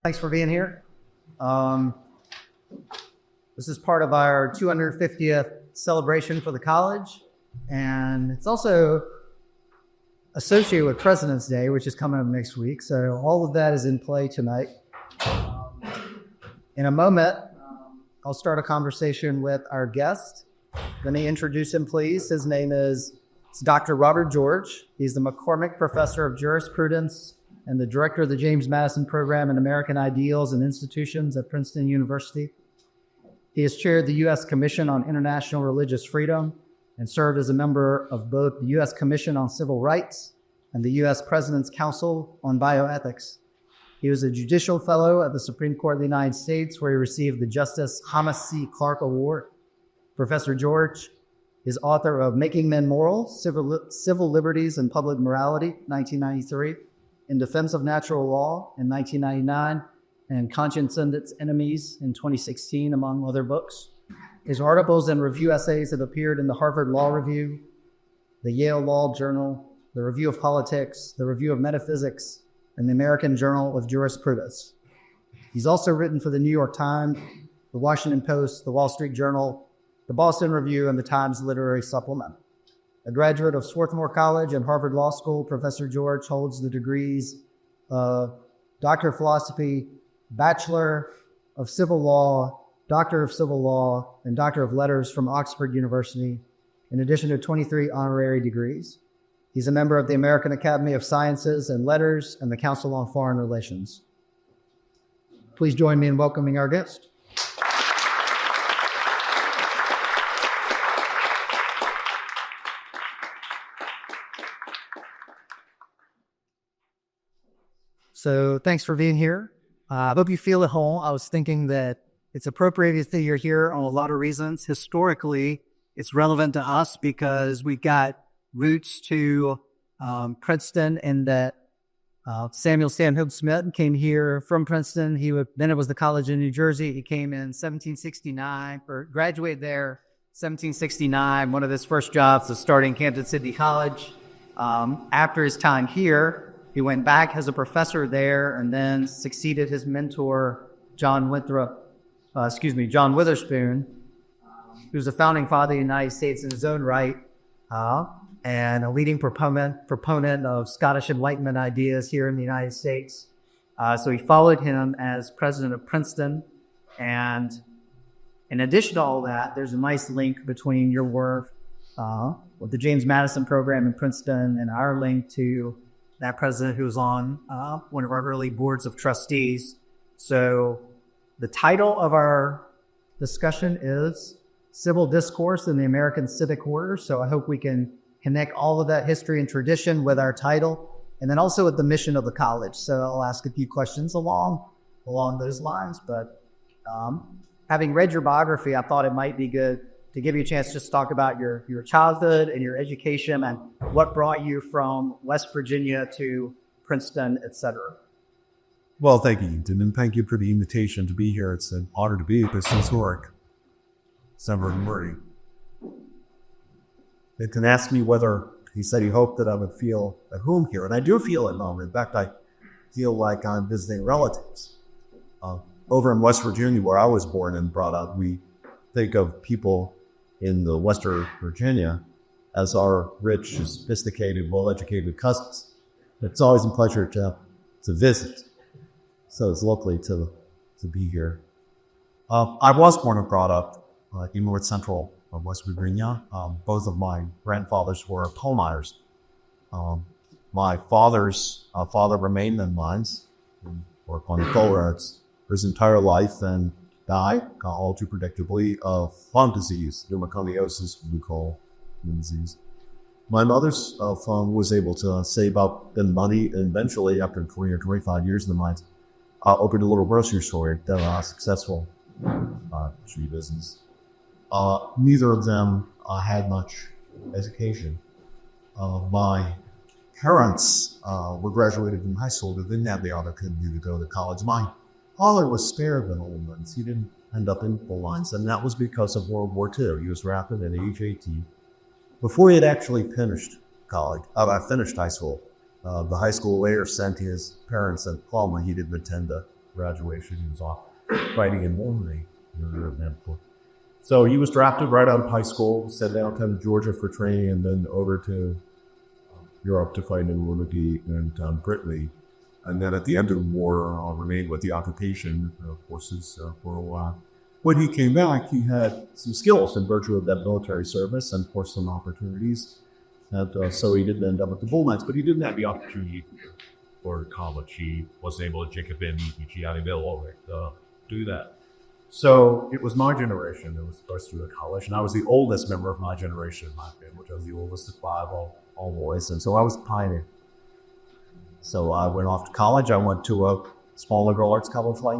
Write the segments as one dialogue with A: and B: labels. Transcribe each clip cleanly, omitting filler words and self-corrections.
A: Thanks for being here. This is part of our 250th celebration for the college, and it's also associated with President's Day, which is coming up next week. So all of that is in play tonight. In a moment, I'll start a conversation with our guest. Let me introduce him, please. His name is Dr. Robert George. He's the McCormick Professor of Jurisprudence and the Director of the James Madison Program in American Ideals and Institutions at Princeton University. He has chaired the U.S. Commission on International Religious Freedom and served as a member of both the U.S. Commission on Civil Rights and the U.S. President's Council on Bioethics. He was a Judicial Fellow at the Supreme Court of the United States, where he received the Justice Thomas C. Clark Award. Professor George is author of Making Men Moral, Civil Liberties and Public Morality, 1993, In Defense of Natural Law in 1999, and Conscience and Its Enemies in 2016, among other books. His articles and review essays have appeared in the Harvard Law Review, the Yale Law Journal, the Review of Politics, the Review of Metaphysics, and the American Journal of Jurisprudence. He's also written for the New York Times, the Washington Post, the Wall Street Journal, the Boston Review, and the Times Literary Supplement. A graduate of Swarthmore College and Harvard Law School, Professor George holds the degrees of Doctor of Philosophy, Bachelor of Civil Law, Doctor of Civil Law, and Doctor of Letters from Oxford University, in addition to 23 honorary degrees. He's a member of the American Academy of Sciences and Letters and the Council on Foreign Relations. Please join me in welcoming our guest. So thanks for being here. I hope you feel at home. I was thinking that it's appropriate that you're here on a lot of reasons. Historically, it's relevant to us because we got roots to Princeton, and that Samuel Stanhope Smith came here from Princeton. Then it was the College in New Jersey. He came in 1769, or graduated there 1769. One of his first jobs was starting Hampden-Sydney College. After his time here, he went back as a professor there and then succeeded his mentor, John Witherspoon, who was a founding father of the United States in his own right, and a leading proponent of Scottish Enlightenment ideas here in the United States. So he followed him as president of Princeton. And in addition to all that, there's a nice link between your work with the James Madison Program in Princeton and our link to that president who was on one of our early boards of trustees. So the title of our discussion is Civil Discourse in the American Civic Order. So I hope we can connect all of that history and tradition with our title, and then also with the mission of the college. So I'll ask a few questions along those lines. But having read your biography, I thought it might be good to give you a chance to just talk about your childhood and your education and what brought you from West Virginia to Princeton, et cetera.
B: Well, thank you, Ethan, and thank you for the invitation to be here. It's an honor to be here. It's historic. Senator Murray. Ethan asked me whether, he said he hoped that I would feel at home here, and I do feel at home. In fact, I feel like I'm visiting relatives. Over in West Virginia, where I was born and brought up, we think of people in the Western Virginia as our rich, sophisticated, well-educated cousins. It's always a pleasure to visit. So it's lovely to be here. I was born and brought up in North Central of West Virginia. Both of my grandfathers were coal miners. My father's father remained in mines, worked on the coal roads for his entire life, and died, all too predictably, of lung disease, pneumoconiosis, we call lung disease. My mother's was able to save up the money, and eventually, after 20 or 25 years in the mines, opened a little grocery store, a successful tree business. Neither of them had much education. My parents were graduated from high school, but didn't have the opportunity to go to college. My father was spared in old ones. He didn't end up in coal mines, and that was because of World War II. He was drafted at age 18. Before he had actually finished high school, the high school later sent his parents a diploma. He didn't intend to graduation. He was off fighting in Normandy. So he was drafted right out of high school, sent down to Georgia for training, and then over to Europe to fight in Normandy and Brittany. And then at the end of the war, remained with the occupation forces for a while. When he came back, he had some skills in virtue of that military service and for some opportunities. And so he didn't end up at the Bull Knights, but he didn't have the opportunity for college. He wasn't able to Jacob in to do that. So it was my generation that was supposed to go to college, and I was the oldest member of my generation in my family, which I was the oldest of five, all boys, and so I was a pioneer. So I went off to college. I went to a small liberal arts college like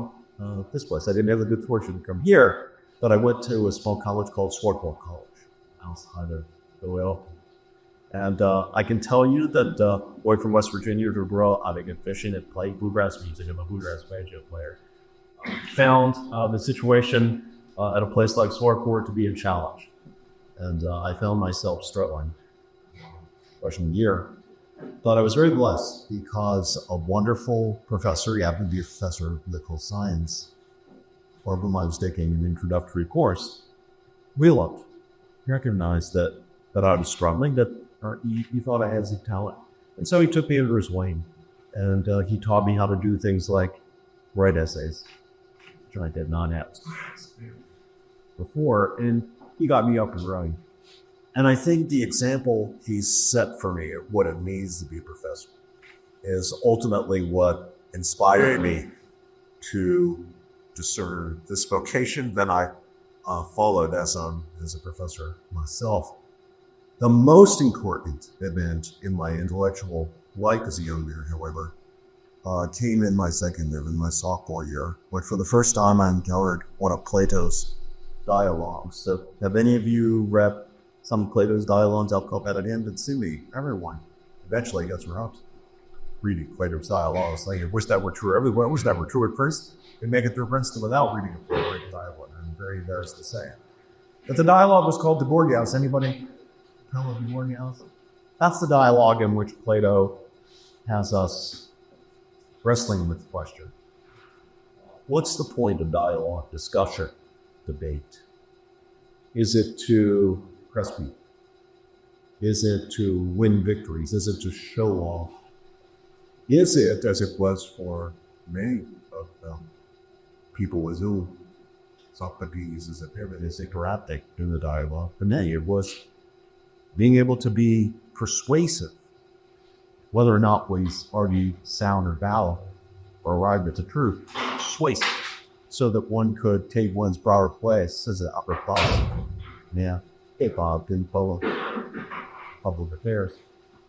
B: this place. I didn't have the good fortune to come here, but I went to a small college called Swarthmore College outside of Philadelphia. And I can tell you that a boy from West Virginia to grow up, I get fishing and play bluegrass music. I'm a bluegrass banjo player. Found the situation at a place like Swarthmore to be a challenge. And I found myself struggling freshman year. But I was very blessed because a wonderful professor, he happened to be a professor of political science, for whom I was taking an introductory course, realized, recognized that I was struggling, that he thought I had some talent. And so he took me under his wing, and he taught me how to do things like write essays, which I did not have before, and he got me up and running. And I think the example he set for me of what it means to be a professor is ultimately what inspired me to discern this vocation that I followed as a professor myself. The most important event in my intellectual life as a young man, however, came in my second year, in my sophomore year, when for the first time I encountered one of Plato's dialogues. So have any of you read some of Plato's dialogues? I'll call that at Hampden-Sydney. Everyone eventually gets around to reading Plato's dialogues. Like, I wish that were true everywhere. I wish that were true at first. We make it through Princeton without reading a Plato's dialogue. I'm very embarrassed to say. But the dialogue was called the Gorgias. Anybody know of the Gorgias? That's the dialogue in which Plato has us wrestling with the question: what's the point of dialogue, discussion, debate? Is it to press people? Is it to win victories? Is it to show off? Is it, as it was for many of the people with whom Socrates is a pyramid, is Socratic in the dialogue? For many, it was being able to be persuasive, whether or not we argue sound or valid or arrive at the truth, persuasive, so that one could take one's broader place as an upper class. Yeah. Bob in public affairs.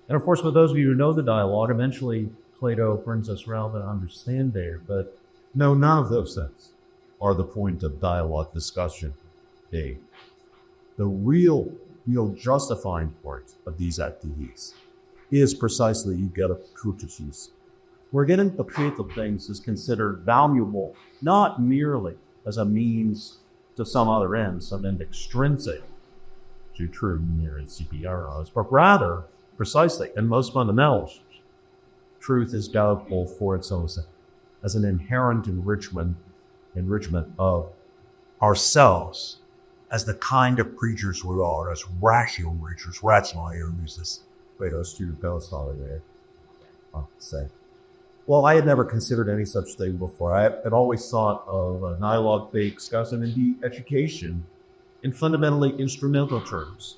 B: And of course, for those of you who know the dialogue, eventually Plato brings us around to understand there. But no, none of those things are the point of dialogue, discussion, debate. The real justifying part of these activities is precisely you get a crucius. We're getting the creative things is considered valuable, not merely as a means to some other end, some end extrinsic to true near CPRs, but rather, precisely, and most fundamentals, truth is doubtful for its own sake, as an inherent enrichment of ourselves as the kind of creatures we are, as rational creatures, rational, I use this Plato's student Aristotle there, I'll say. Well, I had never considered any such thing before. I had always thought of a dialogue-based discussion, indeed education, in fundamentally instrumental terms.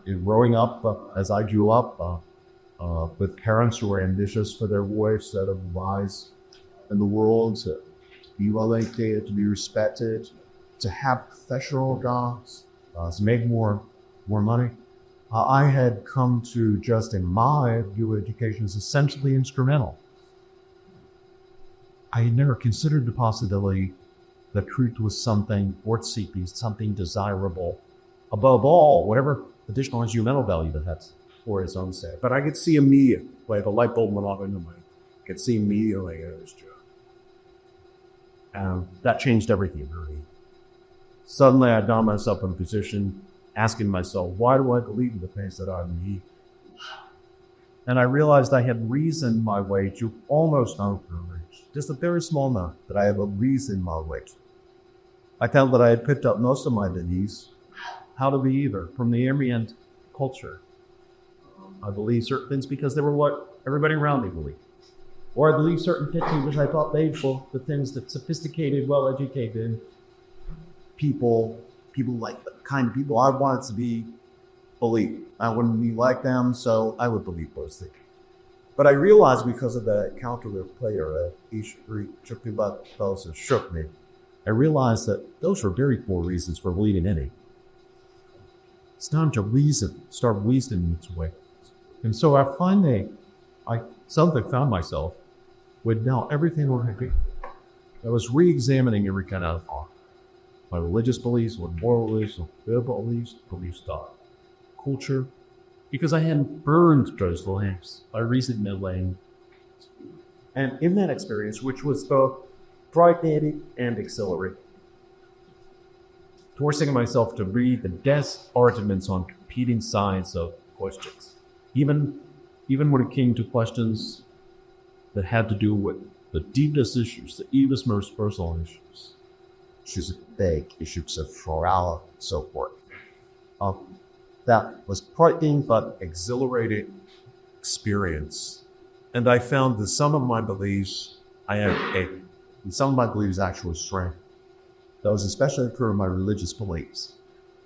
B: In growing up, as I grew up, with parents who were ambitious for their boys to rise in the world, to be well educated, to be respected, to have professional jobs, to make more money. I had come to just in my view of education as essentially instrumental. I had never considered the possibility that truth was something worth seeking, something desirable. Above all, whatever additional instrumental value that has for its own sake. But I could see immediately, like the light bulb went off in my head. I could see immediately in this job. And that changed everything, really. Suddenly I found myself in a position asking myself, why do I believe in the things that I believe? And I realized I had reasoned my way to almost no courage just a very small amount, that I have a reason my weight. I found that I had picked up most of my beliefs, how to be either, from the ambient culture. I believed certain things because they were what everybody around me believed. Or I believed certain things which I thought painful, the things that sophisticated, well-educated people like the kind of people I wanted to be, believe. I wouldn't be like them, so I would believe those things. But I realized because of the encounter with player that each shook me about those that shook me, I realized that those were very poor reasons for believing any. It's time to start reasoning its way. And so I suddenly found myself with now everything over here. I was re-examining every kind of thought. My religious beliefs, what moral beliefs, what biblical beliefs, thought, culture, because I hadn't burned those lamps. I reasoned my lane. And in that experience, which was both frightening and exhilarating, forcing myself to read the best arguments on competing sides of questions, even when it came to questions that had to do with the deepest issues, the deepest, most personal issues of faith, issues of morality, and so forth. That was frightening but exhilarating experience. And I found that some of my beliefs, some of my beliefs actually strength. That was especially true of my religious beliefs.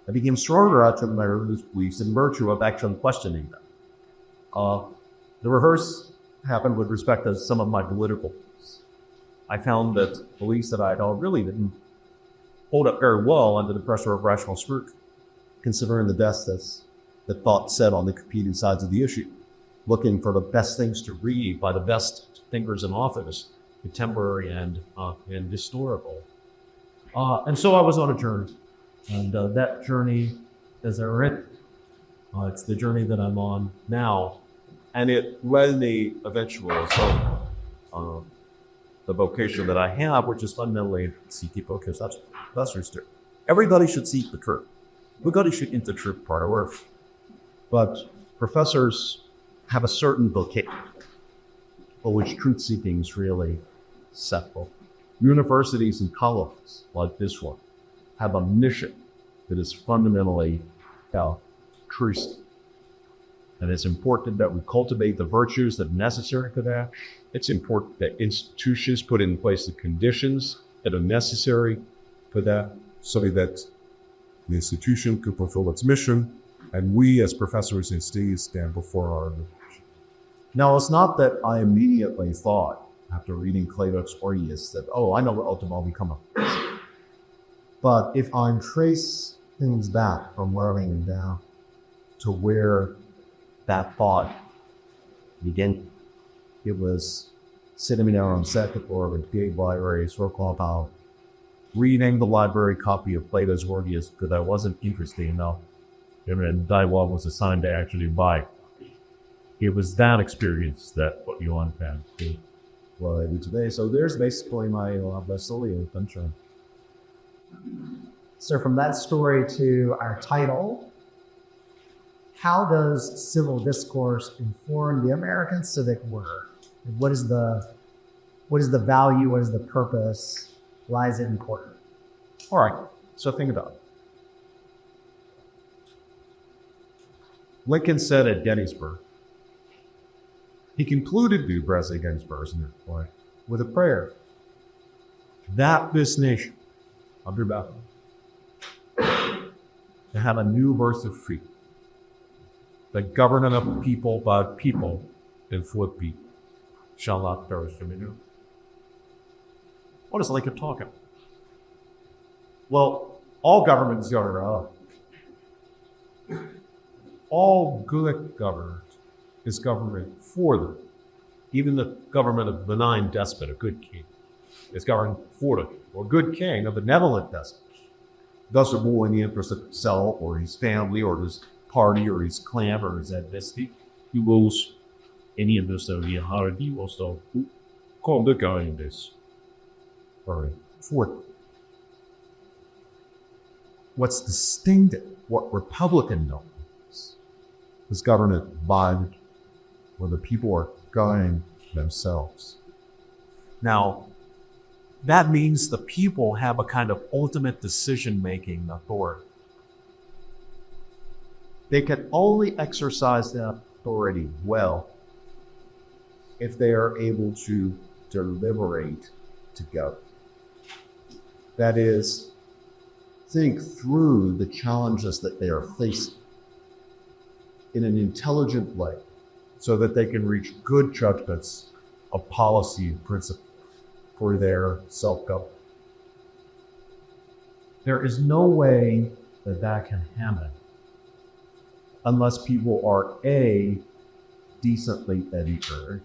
B: I became stronger out of my religious beliefs in virtue of actually questioning them. The reverse happened with respect to some of my political beliefs. I found that beliefs that I really didn't hold up very well under the pressure of rational scrutiny, considering the best that thought said on the competing sides of the issue, looking for the best things to read by the best thinkers in office, contemporary and historical. And so I was on a journey. And that journey, as I read, it's the journey that I'm on now. And it led me eventually to the vocation that I have, which is fundamentally seeking focus. That's professors do. Everybody should seek the truth. Everybody should get the truth part of work. But professors have a certain vocation for which truth seeking is really central. Universities and colleges like this one have a mission that is fundamentally truth. And it's important that we cultivate the virtues that are necessary for that. It's important that institutions put in place the conditions that are necessary for that, so that the institution can fulfill its mission, and we as professors and students stand before our mission. Now, it's not that I immediately thought, after reading Plato's Orpheus, that, I know what ultimately become a professor. But if I trace things back from where I am down to where that thought began, it was sitting there on the second floor of a big library, circle about reading the library copy of Plato's Orpheus because I wasn't interested enough. And dialogue was assigned to actually buy. It was that experience that put you on path to what I do today. So there's basically my best-selling adventure.
A: So from that story to our title, how does civil discourse inform the American civic order? What is the value? What is the purpose? Why is it important?
B: All right, so think about it. Lincoln said at Gettysburg, he concluded the address at Gettysburg with a prayer that this nation, under battle, to have a new birth of freedom, the government of the people by people and for the people shall not perish from the new. What is Lincoln talking about? Well, all government is governed up. All good government is government for them. Even the government of a benign despot, a good king, is governed for them. Or a good king, a benevolent despot, doesn't rule in the interest of himself or his family or his party or his clan or his ethnicity. He rules in the interest of the hierarchy, also called the guy in this. Or fourth. What's distinctive, what Republican knows, is government by where the people are guiding themselves.
C: Now, that means the people have a kind of ultimate decision-making authority.
B: They can only exercise that authority well if they are able to deliberate together. That is, think through the challenges that they are facing in an intelligent way so that they can reach good judgments of policy and principle for their self-government. There is no way that that can happen unless people are A, decently educated.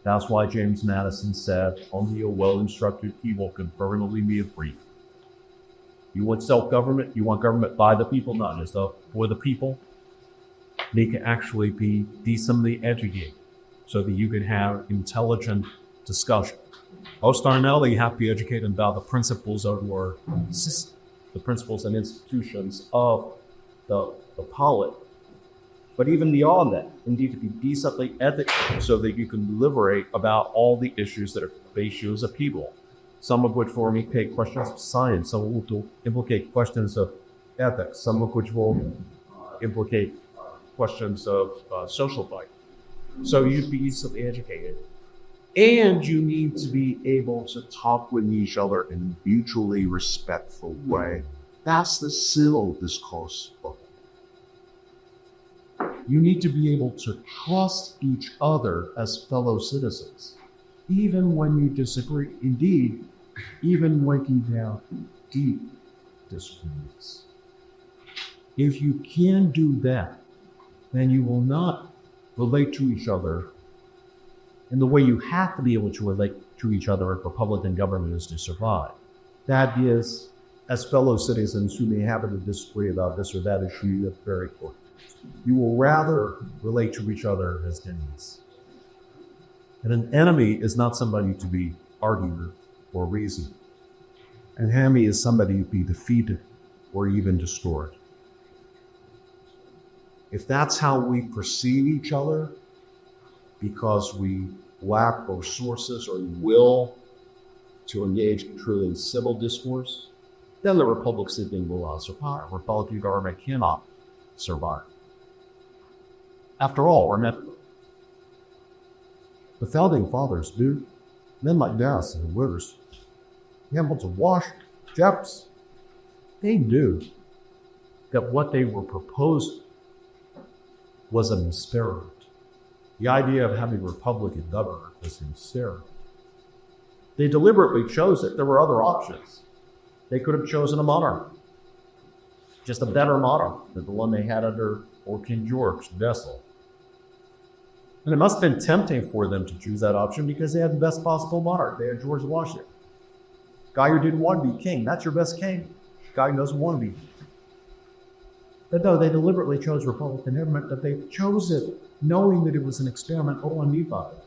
B: That's why James Madison said, only a well-instructed people can permanently be free. You want self-government? You want government by the people? Not just for the people. They can actually be decently educated so that you can have intelligent discussion. Osternelli, you have to be educated about the principles of your system, the principles and institutions of the polit. But even beyond that, indeed to be decently ethical so that you can deliberate about all the issues that face you as a people. Some of which will implicate questions of science, some will implicate questions of ethics, some of which will implicate questions of social life. So you'd be decently educated. And you need to be able to talk with each other in a mutually respectful way. That's the civil discourse book. You need to be able to trust each other as fellow citizens, even when you disagree. Indeed, even when you have deep disagreements. If you can do that, then you will not relate to each other in the way you have to be able to relate to each other if Republican government is to survive. That is, as fellow citizens who may happen to disagree about this or that issue, that's very important. You will rather relate to each other as enemies. And an enemy is not somebody to be argued or reasoned. An enemy is somebody to be defeated or even destroyed. If that's how we perceive each other, because we lack both sources or will to engage in truly civil discourse, then the Republic sitting will not survive. Republican government cannot survive. After all, remember, the founding fathers knew, men like Dallas and Withers, Hamilton, Washington, Jefferson, they knew that what they were proposing was an experiment. The idea of having Republican government was an experiment. They deliberately chose it. There were other options. They could have chosen a monarch, just a better monarch than the one they had under Old King George, Vessel. And it must have been tempting for them to choose that option because they had the best possible monarch. They had George Washington. Guy who didn't want to be king, that's your best king. Guy who doesn't want to be. But no, they deliberately chose Republican government, that they chose it knowing that it was an experiment. What do I mean by it?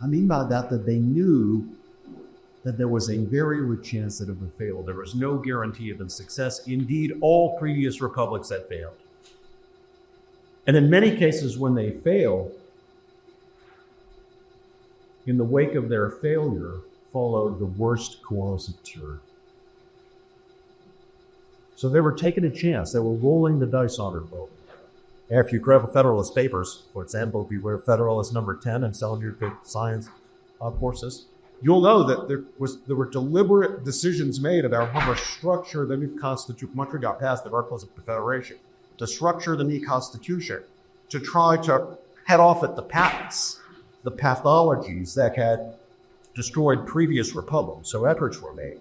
B: I mean by that they knew that there was a very good chance that it would fail. There was no guarantee of its success. Indeed, all previous republics had failed. And in many cases, when they failed, in the wake of their failure followed the worst coercive tyranny. So they were taking a chance. They were rolling the dice on it both. If you grab Federalist Papers, for example, beware Federalist number 10 and some of your big science courses, you'll know that there were deliberate decisions made about how to structure the new Constitution. Once got past the Articles of Confederation, to structure the new Constitution, to try to head off at the patents, the pathologies that had destroyed previous republics. So efforts were made.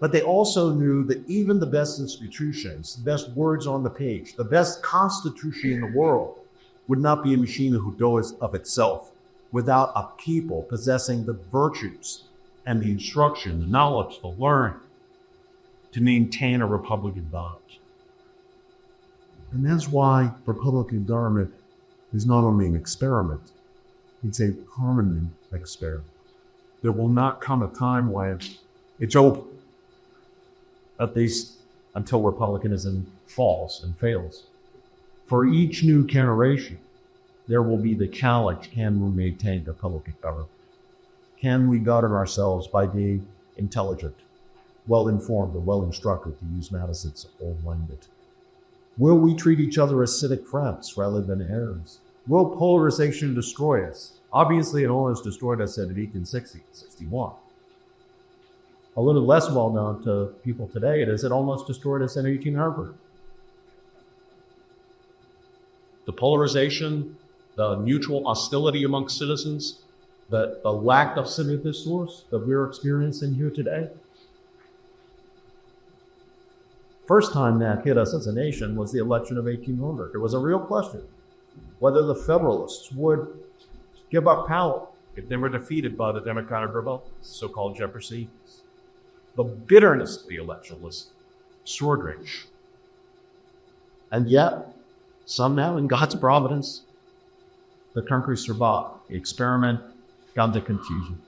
B: But they also knew that even the best institutions, the best words on the page, the best constitution in the world would not be a machine who does of itself without a people possessing the virtues and the instruction, the knowledge, the learning to maintain a Republican bond. And that's why Republican government is not only an experiment, it's a permanent experiment. There will not come a time when it's over, at least until republicanism falls and fails. For each new generation,
C: there will be the challenge: can we maintain the public government? Can we govern ourselves by being intelligent, well-informed, or well-instructed, to use Madison's old language? Will we treat each other as civic friends rather than enemies? Will polarization destroy us? Obviously, it almost destroyed us in 1860-61. A little less well known to people today, it almost destroyed us in 1800. The polarization, the mutual hostility amongst citizens, the lack of civic discourse that we're experiencing here today. First time that hit us as a nation was the election of 1800. There was a real question whether the Federalists would give up power if they were defeated by the Democratic Republicans, so-called Jeffersonians. The bitterness of the election was extraordinary. And yet, somehow, in God's providence, the country survived. The experiment got to confusion.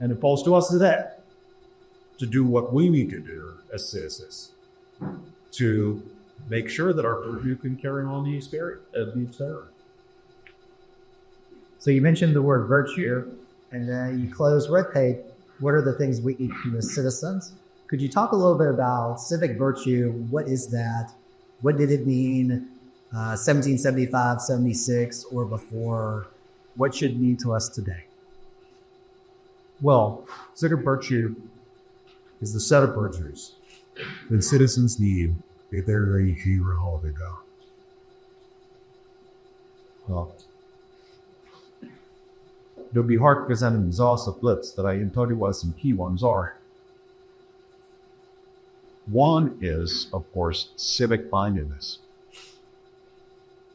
C: And it falls to us today to do what we need to do as citizens to make sure that our purview can carry on the experiment.
A: So you mentioned the word virtue, and then you close with, hey, what are the things we eat as citizens? Could you talk a little bit about civic virtue? What is that? What did it mean 1775, 76, or before? What should it mean to us today?
C: Well, civic virtue is the set of virtues that citizens need if they're ready to how they go. Well, it'll be hard presenting exhaust of lists that I can tell you what some key ones are. One is, of course, civic mindedness.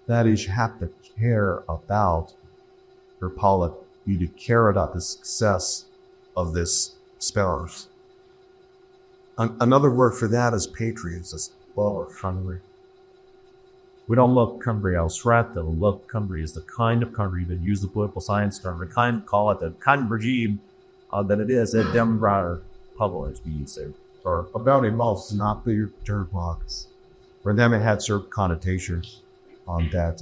C: That is, you have to care about your polity. You need to care about the success of this spellers. Another word for that is patriots, as well, or country. We don't love country abstract, we love country is the kind of country that use the political science term, the kind call it the kind of regime that it is a democratic republic, as we used to say. Or about it most, not the third box. For them, it had certain connotations on that,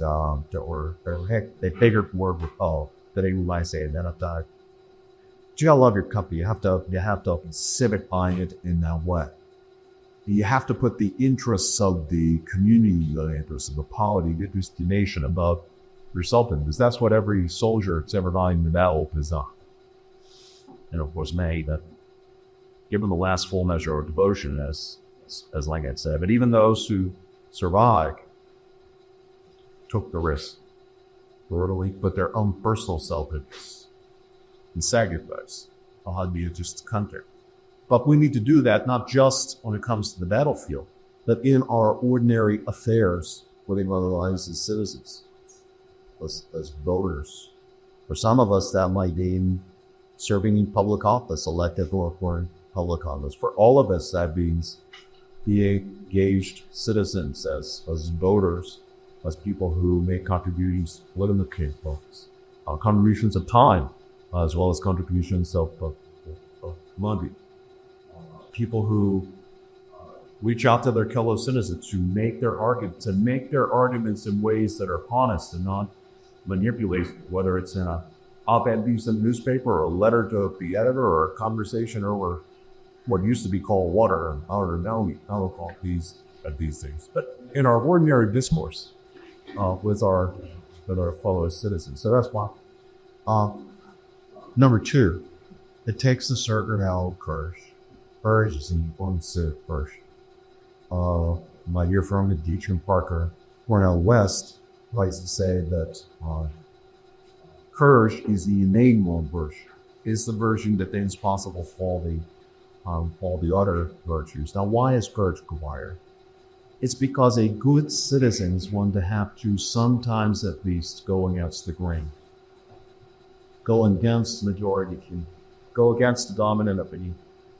C: they figured word that they might say that at that. But you gotta love your country. You have to be civic minded in that way. You have to put the interests of the community, the interests of the polity, the interests of the nation above yourself, because that's what every soldier that's ever gone in the battle has done. And of course, that given the last full measure of devotion, as like I said, but even those who survived took the risk, brutally put their own personal self-interest in sacrifice on the interest of the country. But we need to do that not just when it comes to the battlefield, but in our ordinary affairs within our lives as citizens, as voters. For some of us, that might mean serving in public office, elected or foreign public office. For all of us, that means being engaged citizens as voters, as people who make contributions politically, contributions of time, as well as contributions of money. People who reach out to their fellow citizens to make their arguments in ways that are honest and not manipulated, whether it's in an op-ed piece in the newspaper or a letter to the editor or a conversation over what used to be called water and powder, now we call these things. But in our ordinary discourse with our fellow citizens. So that's why. Number two, it takes a certain amount of courage. Courage is an important civic virtue. My dear friend Dietrich Parker, Cornell West, likes to say that courage is the enabling virtue. It's the virtue that things possible for all the other virtues. Now, why is courage required? It's because a good citizen is one to have to sometimes at least go against the grain, go against the majority opinion, go against the dominant opinion,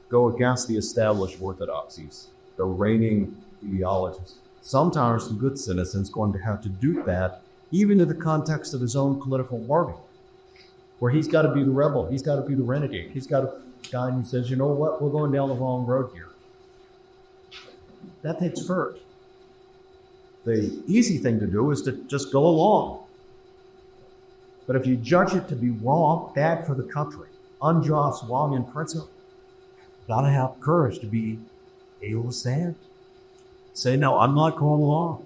C: go against the established orthodoxies, the reigning ideologies. Sometimes the good citizen is going to have to do that, even in the context of his own political party, where he's got to be the rebel, he's got to be the renegade, he's got to be the guy who says, you know what, we're going down the wrong road here. That takes courage. the easy thing to do is to just go along. But if you judge it to be wrong, bad for the country, unjust, wrong in principle, you gotta have courage to be able to stand. Say, no, I'm not going along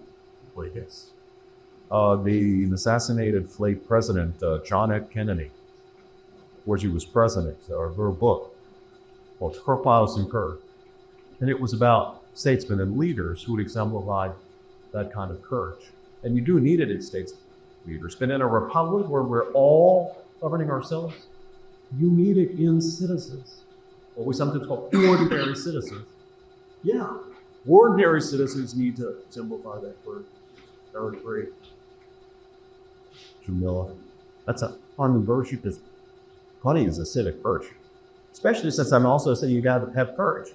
C: with this. The assassinated late president, John F. Kennedy, where he was president, wrote a book called Profiles in Courage. And it was about statesmen and leaders who would exemplify that kind of courage. And you do need it in statesmen and leaders. But in a republic where we're all governing ourselves, you need it in citizens. What we sometimes call ordinary citizens. Yeah, ordinary citizens need to exemplify that courage. Very great. Humility. That's a fun virtue because plenty is a civic virtue. Especially since I'm also saying you gotta have courage.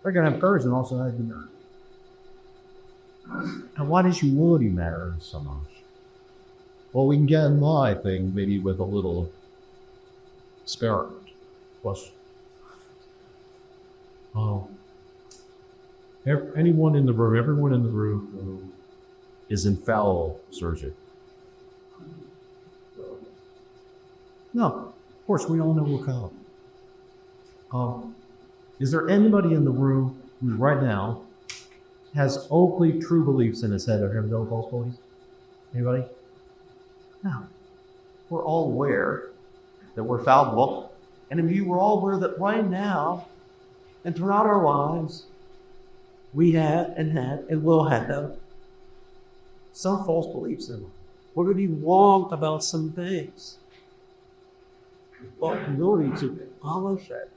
C: We're gonna have courage and also have humility. And why does humility matter so much? Well, we can get in my thing maybe with a little experiment. Question. Anyone in the room, everyone in the room who is infallible surgeon? No, of course, we all know we're fallible. Is there anybody in the room who right now has only true beliefs in his head or have no false beliefs? Anybody? No. We're all aware that we're fallible. And if you were all aware that right now and throughout our lives, we have and will have some false beliefs in life. We're going to be wrong about some things. Well, humility to acknowledge that.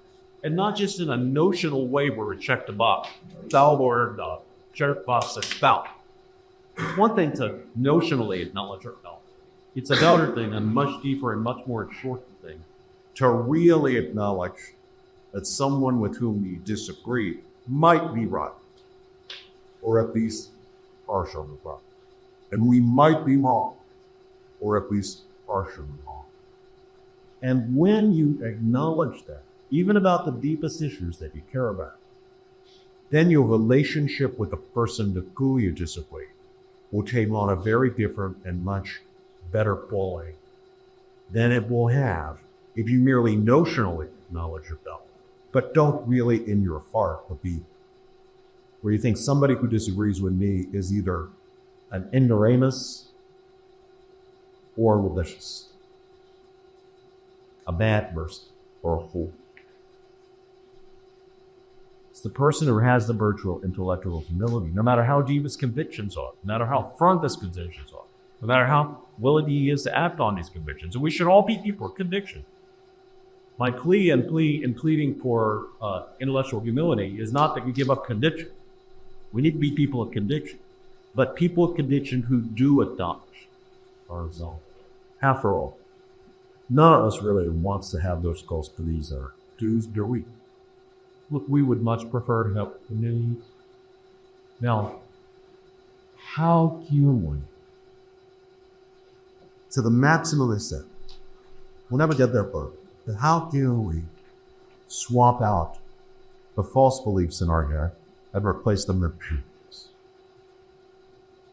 C: And not just in a notional way where we check the box. Fallible or check box that's fallible. It's one thing to notionally acknowledge our fallibility. It's another thing, a much deeper and much more important thing, to really acknowledge that someone with whom you disagree might be right, or at least partially right. And we might be wrong, or at least partially wrong. And when you acknowledge that, even about the deepest issues that you care about, then your relationship with the person to whom you disagree will take on a very different and much better quality than it will have if you merely notionally acknowledge your fallibility, but don't really in your heart believe it. Where you think somebody who disagrees with me is either an ignoramus or malicious, a bad person or a fool. It's the person who has the virtual intellectual humility, no matter how deep his convictions are, no matter how firm his convictions are, no matter how willing he is to act on these convictions. And we should all be people of conviction. My plea in pleading for intellectual humility is not that we give up conviction. We need to be people of conviction, but people of conviction who do adopt our result. After all, none of us really wants to have those close to these dues, do we? Look, we would much prefer to have communities. Now, how can we,
B: To the maximum extent, we'll never get there, but how can we swap out the false beliefs in our head and replace them with truths?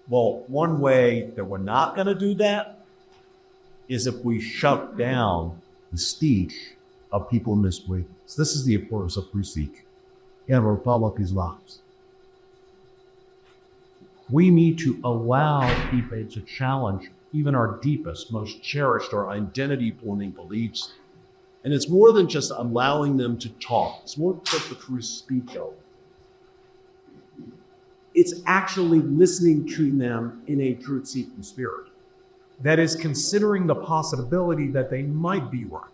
C: well, one way that we're not going to do that is if we shut down
B: The speech of people in this way. So this is the importance of free speech in a republic's lives.
C: we need to allow people to challenge even our deepest, most cherished, or identity-forming beliefs. And it's more than just allowing them to talk. It's more than just the free speech of it. It's actually listening to them in a truth-seeking spirit. That is, considering the possibility that they might be right,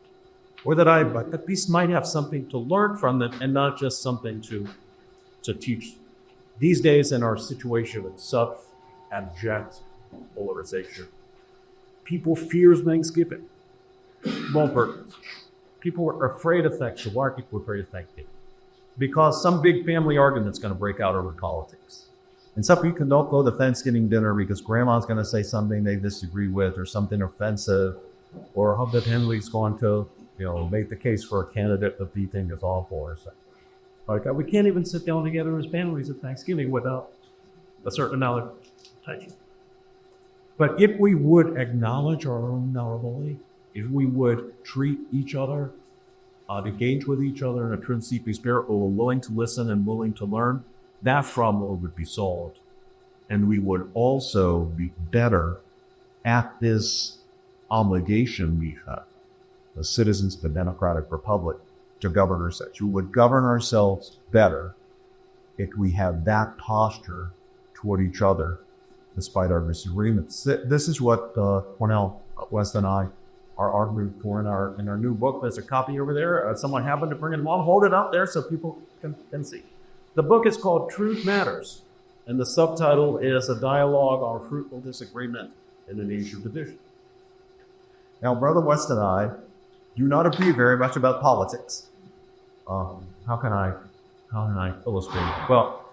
C: or that I at least might have something to learn from them and not just something to teach. These days, in our situation with such abject polarization, people fear Thanksgiving. Won't hurt. People are afraid of Thanksgiving. Why are people afraid of Thanksgiving? Because some big family argument's going to break out over politics. And some people don't go to Thanksgiving dinner because grandma's going to say something they disagree with or something offensive, or Hubert Henley's going to, make the case for a candidate that they think is awful or something. Like, we can't even sit down together as families at Thanksgiving without a certain amount of But if we would acknowledge our own vulnerability, if we would treat each other, engage with each other in a truth-seeking spirit, or we're willing to listen and willing to learn, that problem would be solved. And we would also be better at this obligation we have, the citizens of the Democratic Republic, to govern ourselves. We would govern ourselves better if we have that posture toward each other, despite our disagreements. This is what Cornell West and I are arguing for in our new book. There's a copy over there. Someone happened to bring it along. Hold it up there so people can see. The book is called Truth Matters, and the subtitle is A Dialogue on Fruitful Disagreement in an Age of Division.
B: Now, Brother West and I do not agree very much about politics.
C: How can I illustrate? Well,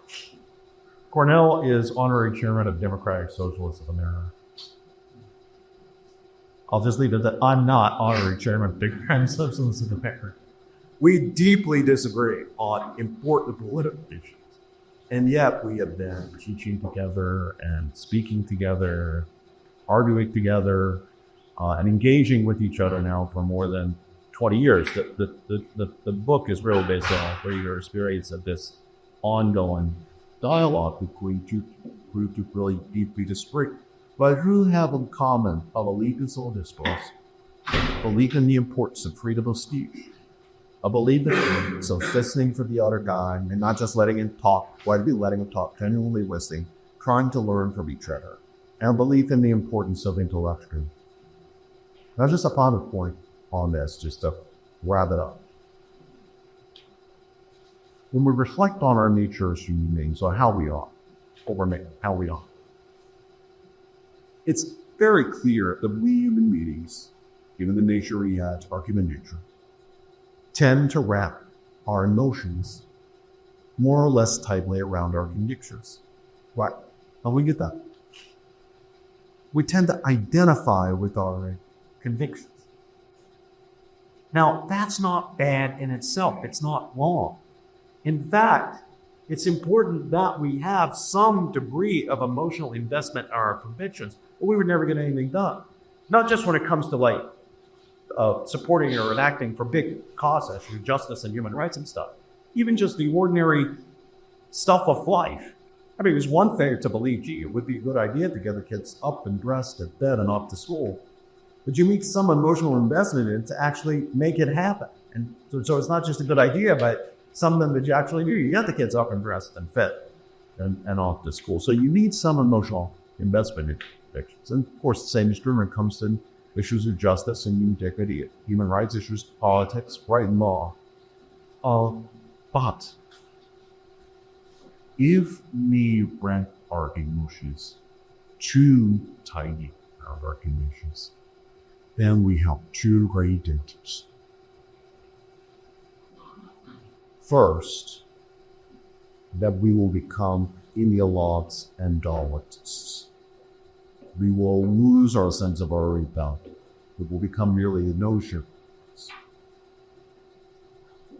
C: Cornell is honorary chairman of Democratic Socialists of America. I'll just leave it at that. I'm not honorary chairman of Democratic Socialists of America. We deeply disagree on important political issues. And yet we have been teaching together and speaking together, arguing together, and engaging with each other now for more than 20 years. The book is really based on 30 year experience of this ongoing dialogue between two groups who really deeply disagree, but who have in common a belief in civil discourse, belief in the importance of freedom of speech, a belief in the importance of listening for the other guy and not just letting him talk, why to be letting him talk, genuinely listening, trying to learn from each other, and a belief in the importance of intellectual. Now, just a final point on this, just to wrap it up. When we reflect on our nature as human beings, or how we are, it's very clear that we human beings, given the nature we have, our human nature, tend to wrap our emotions more or less tightly around our convictions. Right? How do we get that? We tend to identify with our convictions. Now, that's not bad in itself. It's not wrong. In fact, it's important that we have some degree of emotional investment in our convictions, or we would never get anything done. Not just when it comes to supporting or enacting for big causes, justice and human rights and stuff. Even just the ordinary stuff of life. I mean, it was one thing to believe, gee, it would be a good idea to get the kids up and dressed at bed and off to school. But you need some emotional investment in it to actually make it happen. And so it's not just a good idea, but something that you actually do. You got the kids up and dressed and fed and off to school. So you need some emotional investment in convictions. And of course, the same is true when it comes to issues of justice and human dignity, human rights issues, politics, right and law. But if we rank our emotions too tiny around our convictions, then we have two great dangers. First, that we will become ideologues and dogmatists. We will lose our sense of our rebellion. It will become merely a notion.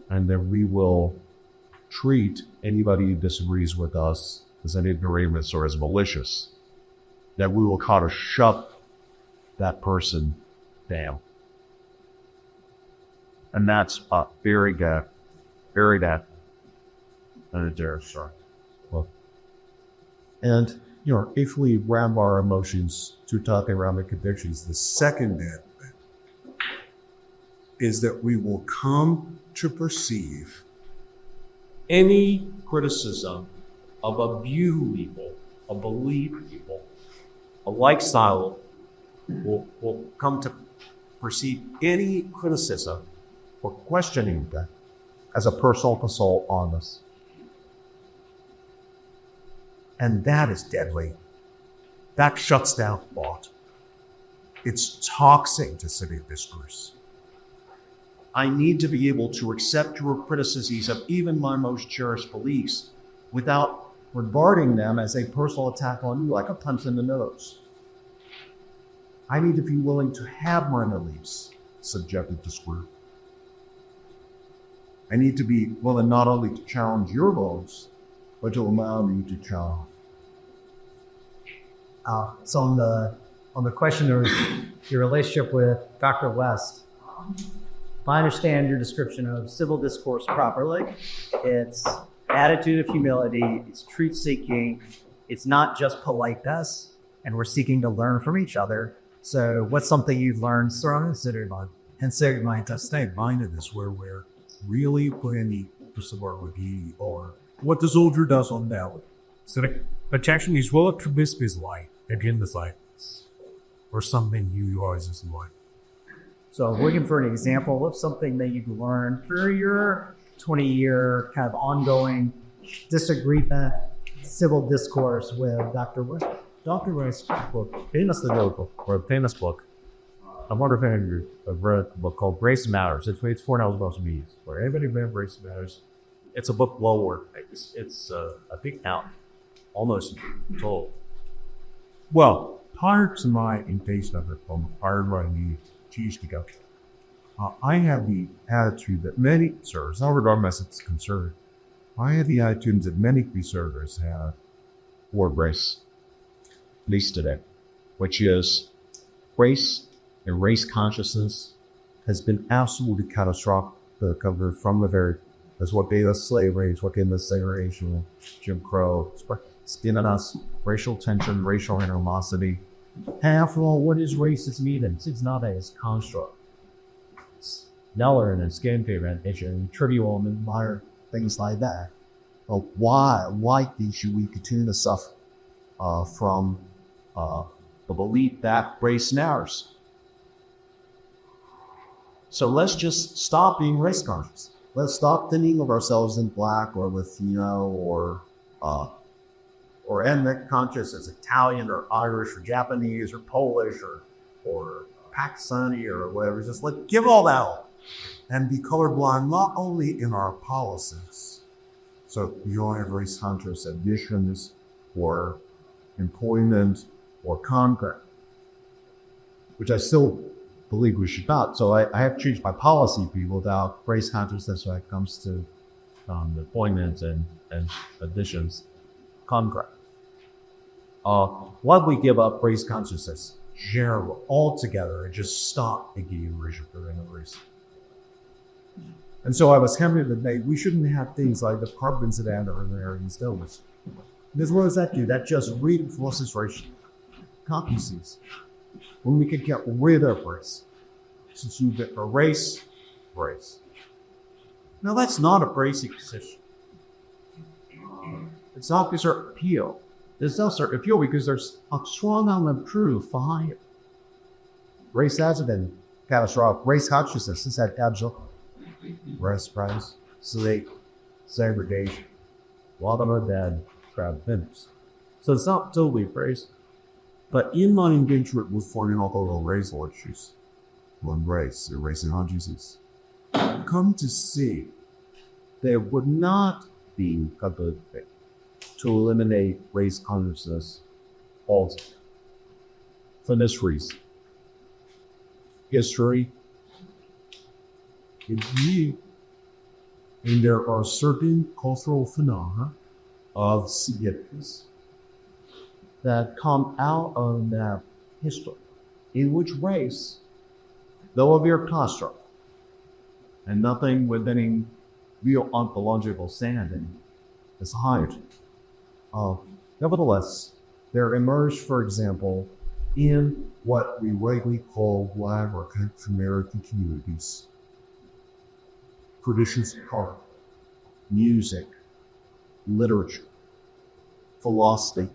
C: And then we will treat anybody who disagrees with us as an ignoramus or as malicious. That we will kind of shut that person down. And that's very bad. And a dare, sorry. Well, and if we wrap our emotions too tightly around the convictions, the second bad thing is that we will come to perceive any criticism of a view people, a belief people, a lifestyle will come to perceive any criticism or questioning that as a personal assault on us. And that is deadly. That shuts down thought. It's toxic to civic discourse. I need to be able to accept your criticisms of even my most cherished beliefs without regarding them as a personal attack on you, like a punch in the nose. I need to be willing to have my beliefs subjected to scrutiny. I need to be willing not only to challenge your votes, but to allow me to challenge.
A: So on the question of your relationship with Dr. West, if I understand your description of civil discourse properly, it's attitude of humility, it's truth-seeking, it's not just politeness, and we're seeking to learn from each other. So what's something you've learned from
D: To stay minded is where we're really putting the support with you or what the soldier does on that. Civic protection is well to his life again the life or something you always is like.
A: So looking for an example of something that you've learned through your 20-year kind of ongoing disagreement, civil discourse with Dr. West.
E: Dr. West's book, famous book. I wonder if I've read a book called Race Matters. It's 4 hours about me. Where anybody read Race Matters? It's a book well worth. It's I think now almost told.
D: Well, prior to my invasion of it from prior to my new years ago, I have the attitude that many conservatives, not regardless it's concerned, I have the attitude that many conservatives have
C: toward race, at least today, which is race and race consciousness has been absolutely catastrophic from the very, that's what gave us slavery, it's what gave us segregation, Jim Crow, it's given us racial tension, racial animosity. And after all, what is racist mean? It's not a construct. It's Neller and skin pigmentation, trivial and minor things like that. Well, why should we continue to suffer from the belief that race matters? So let's just stop being race conscious. Let's stop thinking of ourselves in black or Latino or ethnic conscious as Italian or Irish or Japanese or Polish or Pakistani or whatever. Just give all that up and be colorblind not only in our policies. So you don't have race conscious admissions or employment or contract, which I still believe we should not. So I have changed my policy without race consciousness when it comes to employment and additions contract. Why don't we give up race consciousness general altogether and just stop thinking racial race? And so I was tempted to say we shouldn't have things like the carbons that are in there in stillness. Because what does that do? That just reinforces racial competencies. When we could get rid of race, since you get a race. Now that's not a basic position. It's not because their appeal. There's no certain appeal because there's a strong unproved behind it. Race hasn't been catastrophic. Race consciousness has had abject race price, segregation, a lot of our dead crowd members. So it's not totally race. But in my engagement with foreign alcohol racial issues, on race and race and consciousness, I've come to see there would not be a good thing to eliminate race consciousness altogether. For this reason, history is new, and there are certain cultural phenomena of significance that come out of that history, in which race, though a mere construct, and nothing with any real ontological standing, is hidden. Nevertheless, there emerged, for example, in what we rightly call Black or African American communities, traditions of art, music, literature, philosophy,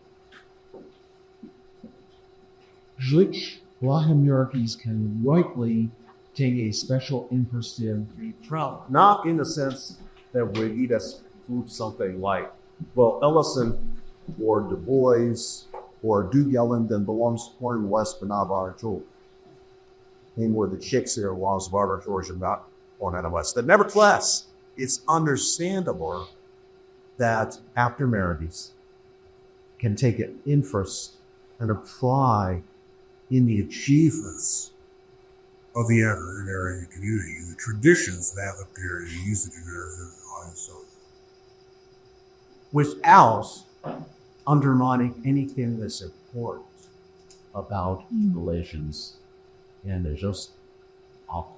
C: which Black Americans can rightly take a special interest in, not in the sense that we eat as food something like, well, Ellison or Du Bois or Duke Ellington belongs to Cornwall West, but not Robert George. And where the Shakespeare was Robert George and not Cornwall West. But nevertheless, it's understandable that African Americans can take an interest and apply in the achievements
D: of the African American community, the traditions that appear to use it in their so
C: without undermining anything that's important. about relations. And it's just awful.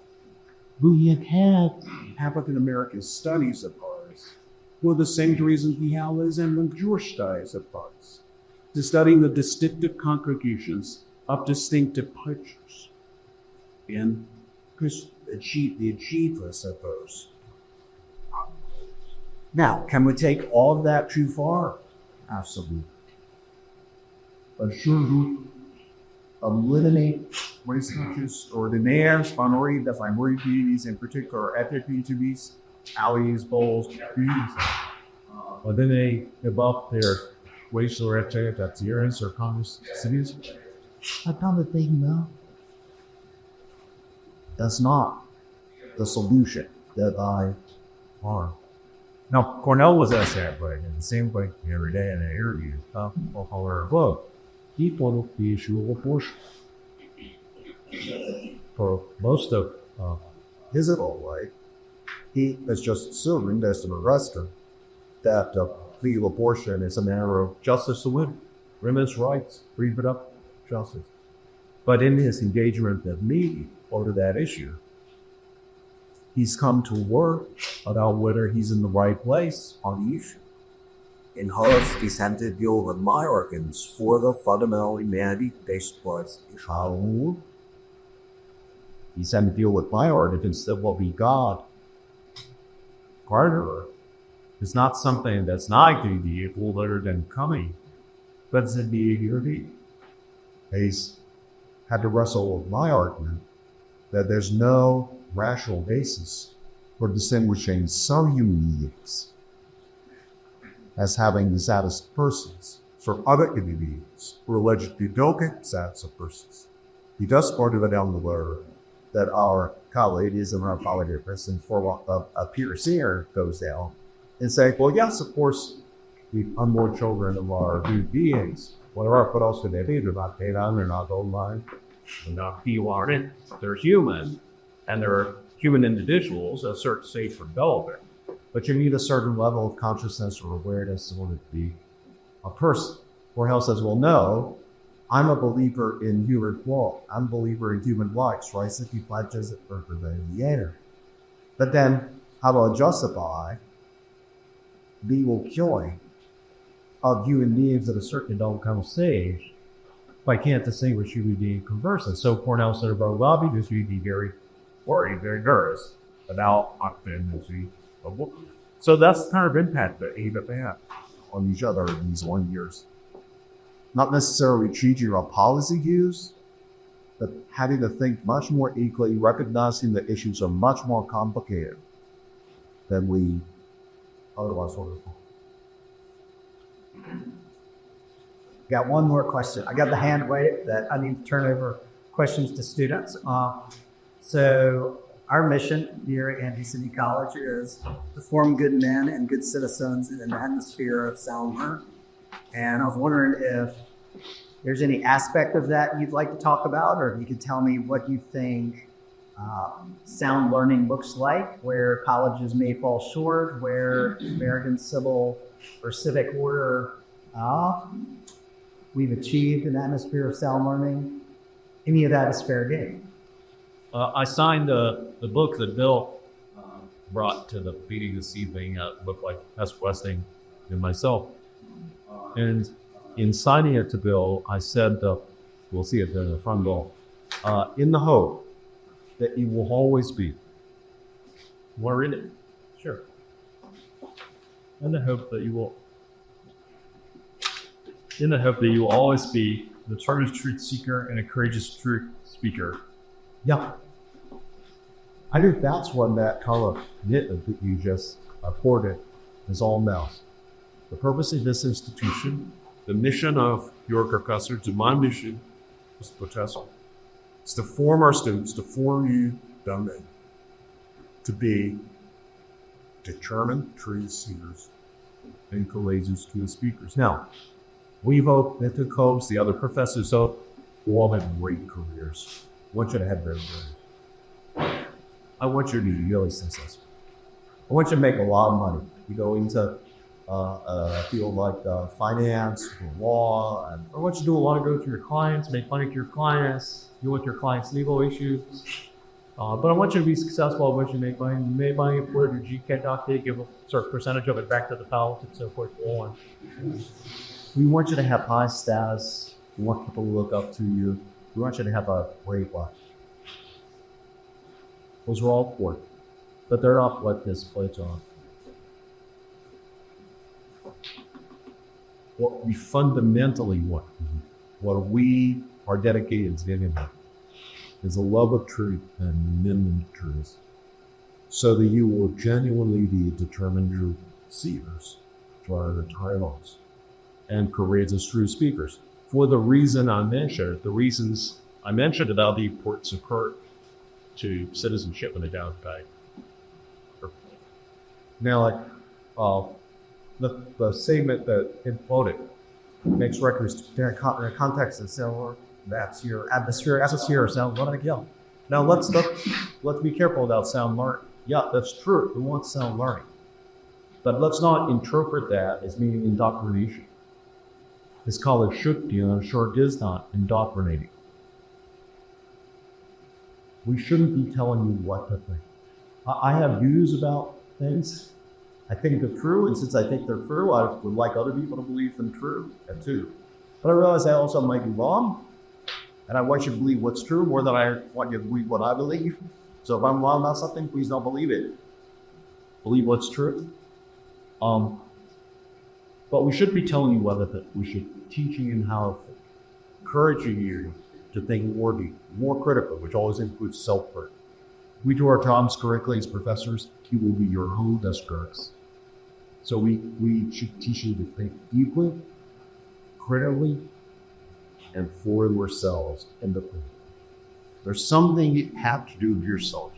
C: We have had African American studies of ours for the same reason we have as in the Jewish studies of ours, to studying the distinctive congregations of distinctive cultures and the achievements of those. Now, can we take all of that too far? Absolutely. But sure, eliminate race conscious or the names, minority, the minority communities in particular, ethnic communities, alleys, bowls, communities. But then they give up their racial rhetoric at adherence or Congress cities. I found the thing, no. That's not the solution that I are.
E: Now, Cornell was asked that, but in the same way every day in an interview, well, he brought up the issue of abortion. For most of
B: Is it all right? He is just assuming as an arrestor that the abortion is a matter of
E: justice to women, women's rights, reproductive justice. But in his engagement with me over that issue, he's come to work about whether he's in the right place on the issue.
F: In hers, he sent to deal with my organs for the fundamental humanity-based rights.
C: how he's had to deal with my art instead of what we got.
E: Carter is not something that's not going to be able other than coming, but it's a be.
B: he's had to wrestle with my argument that there's no rational basis for distinguishing some human beings as having the status of persons from other human beings who allegedly don't get the status of persons. He does point it down the road that our colleagues and our politics and for a peers here goes down and say, well, yes, of course,
C: The unborn children of our good beings. What else could they be? They're not paid on, they're not gold line.
E: They're not P-warranted. They're human, and they're human individuals at a certain stage for development.
C: But you need a certain level of consciousness or awareness in order to be a person. Cornell says, well, no, I'm a believer in human law. I'm a believer in human rights, right? So he pledges it for the air. But then, how about justify the evil killing of human beings at a certain developmental stage if I can't distinguish human being from person? So Cornell said about lobby, just you'd be very worried, very nervous about occupancy. So that's the kind of impact that they have
B: on each other in these 1 years. Not necessarily changing our policy views, but having to think much more equally, recognizing that issues are much more complicated than we otherwise would have.
A: Got one more question. I got the hand wave that I need to turn over questions to students. So our mission here at Hampden-Sydney College is to form good men and good citizens in an atmosphere of sound learning. And I was wondering if there's any aspect of that you'd like to talk about, or if you could tell me what you think sound learning looks like, where colleges may fall short, where American civil or civic order we've achieved an atmosphere of sound learning. Any of that is fair game.
E: I signed the book that Bill brought to the meeting this evening. Looked like S. Westing and myself. And in signing it to Bill, I said, we'll see it there in the front door, in the hope that you will always be. We're in it. Sure. In the hope that you will always be a determined truth seeker and a courageous truth speaker.
C: Yeah. I think that's what that color knit that you just reported is all about. The purpose of this institution, the mission of your professors, and my mission as a professor, is to form our students, to form you, young men, to be determined truth seekers and courageous truth speakers. Now, we hope that the coach, the other professors, will all have great careers. I want you to have great careers. I want you to be really successful. I want you to make a lot of money. You go into field like finance or law. And
E: Or what you do, want to go to your clients, make money to your clients, deal with your clients' legal issues. But I want you to be successful. I want you to make money. You make money, put your GCAT document, give a certain percentage of it back to the college, and so forth and on.
C: we want you to have high status. We want people to look up to you. We want you to have a great life. Those are all important, but they're not what this plays on. What we fundamentally want, what we are dedicated to giving them, is a love of truth and amendment of truth, so that you will genuinely be determined seers to our trials and courageous true speakers. For the reason I mentioned, the reasons I mentioned about the importance of courage to citizenship in the downside. Now, the statement that it quoted makes records to context and so that's your atmosphere sound learning again. Now let's be careful about sound learning. Yeah, that's true. We want sound learning. But let's not interpret that as meaning indoctrination. This college should be, and I'm sure it is not, indoctrinating. We shouldn't be telling you what to think. I have views about things. I think they're true, and since I think they're true, I would like other people to believe them true, too. But I realize I also might be wrong, and I want you to believe what's true more than I want you to believe what I believe. So if I'm wrong about something, please don't believe it. Believe what's true. But we should be telling you whether that we should be teaching you how to think, encouraging you to think more deep, more critically, which always includes self-worth. We do our jobs correctly as professors, you will be your own best critics. So we should teach you to think deeply, critically, and for yourselves independently. There's something you have to do with yourself.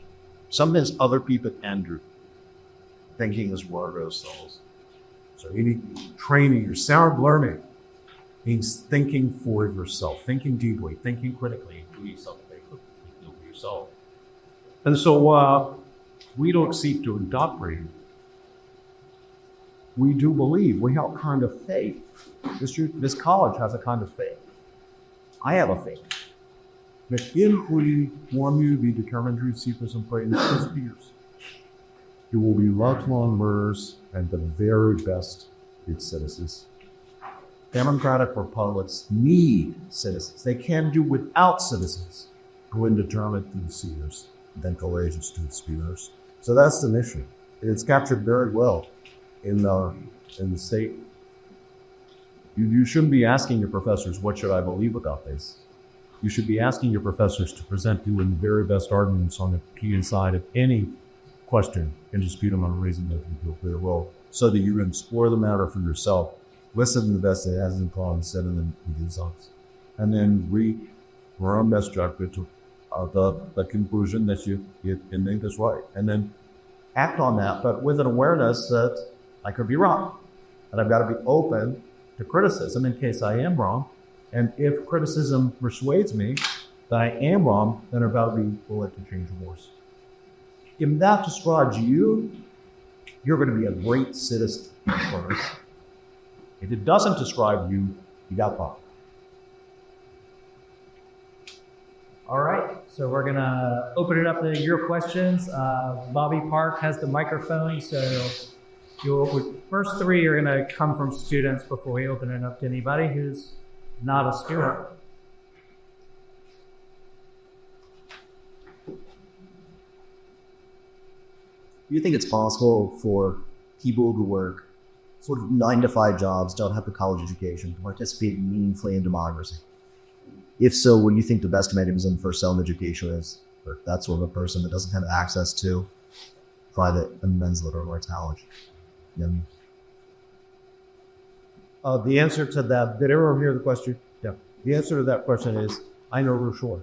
C: Something that other people can do. Thinking is one of those things. So you need training. Your sound learning means thinking for yourself, thinking deeply, thinking critically, and doing something for yourself. And so we don't seek to indoctrinate. We do believe. We have a kind of faith. This college has a kind of faith. I have a faith. That if we want you to be determined truth seekers and pray in the years, you will be lifelong learners and the very best good citizens. Democratic republics need citizens. They can do without citizens who are determined truth seekers than courageous truth speakers. So that's the mission. It's captured very well in the state. You shouldn't be asking your professors, what should I believe about this? You should be asking your professors to present you with the very best arguments on the key side of any question and dispute them on a reason that you feel clear will, so that you can explore the matter for yourself, listen to the best that hasn't gone said in the results, and then read your own best judgment to the conclusion that you think is right, and then act on that, but with an awareness that I could be wrong, and I've got to be open to criticism in case I am wrong. And if criticism persuades me that I am wrong, then I've got to be willing to change course. If that describes you, you're going to be a great citizen first. If it doesn't describe you, you got bombed.
A: All right, so we're going to open it up to your questions. Bobby Park has the microphone, so first three are going to come from students before we open it up to anybody who's not a student.
G: Do you think it's possible for people who work sort of 9-to-5 jobs, don't have the college education, to participate meaningfully in democracy? If so, what do you think the best mechanism for self-education is for that sort of a person that doesn't have access to private and men's literary college? Yeah.
C: The answer to that, did everyone hear the question? Yeah. The answer to that question is, I know for sure.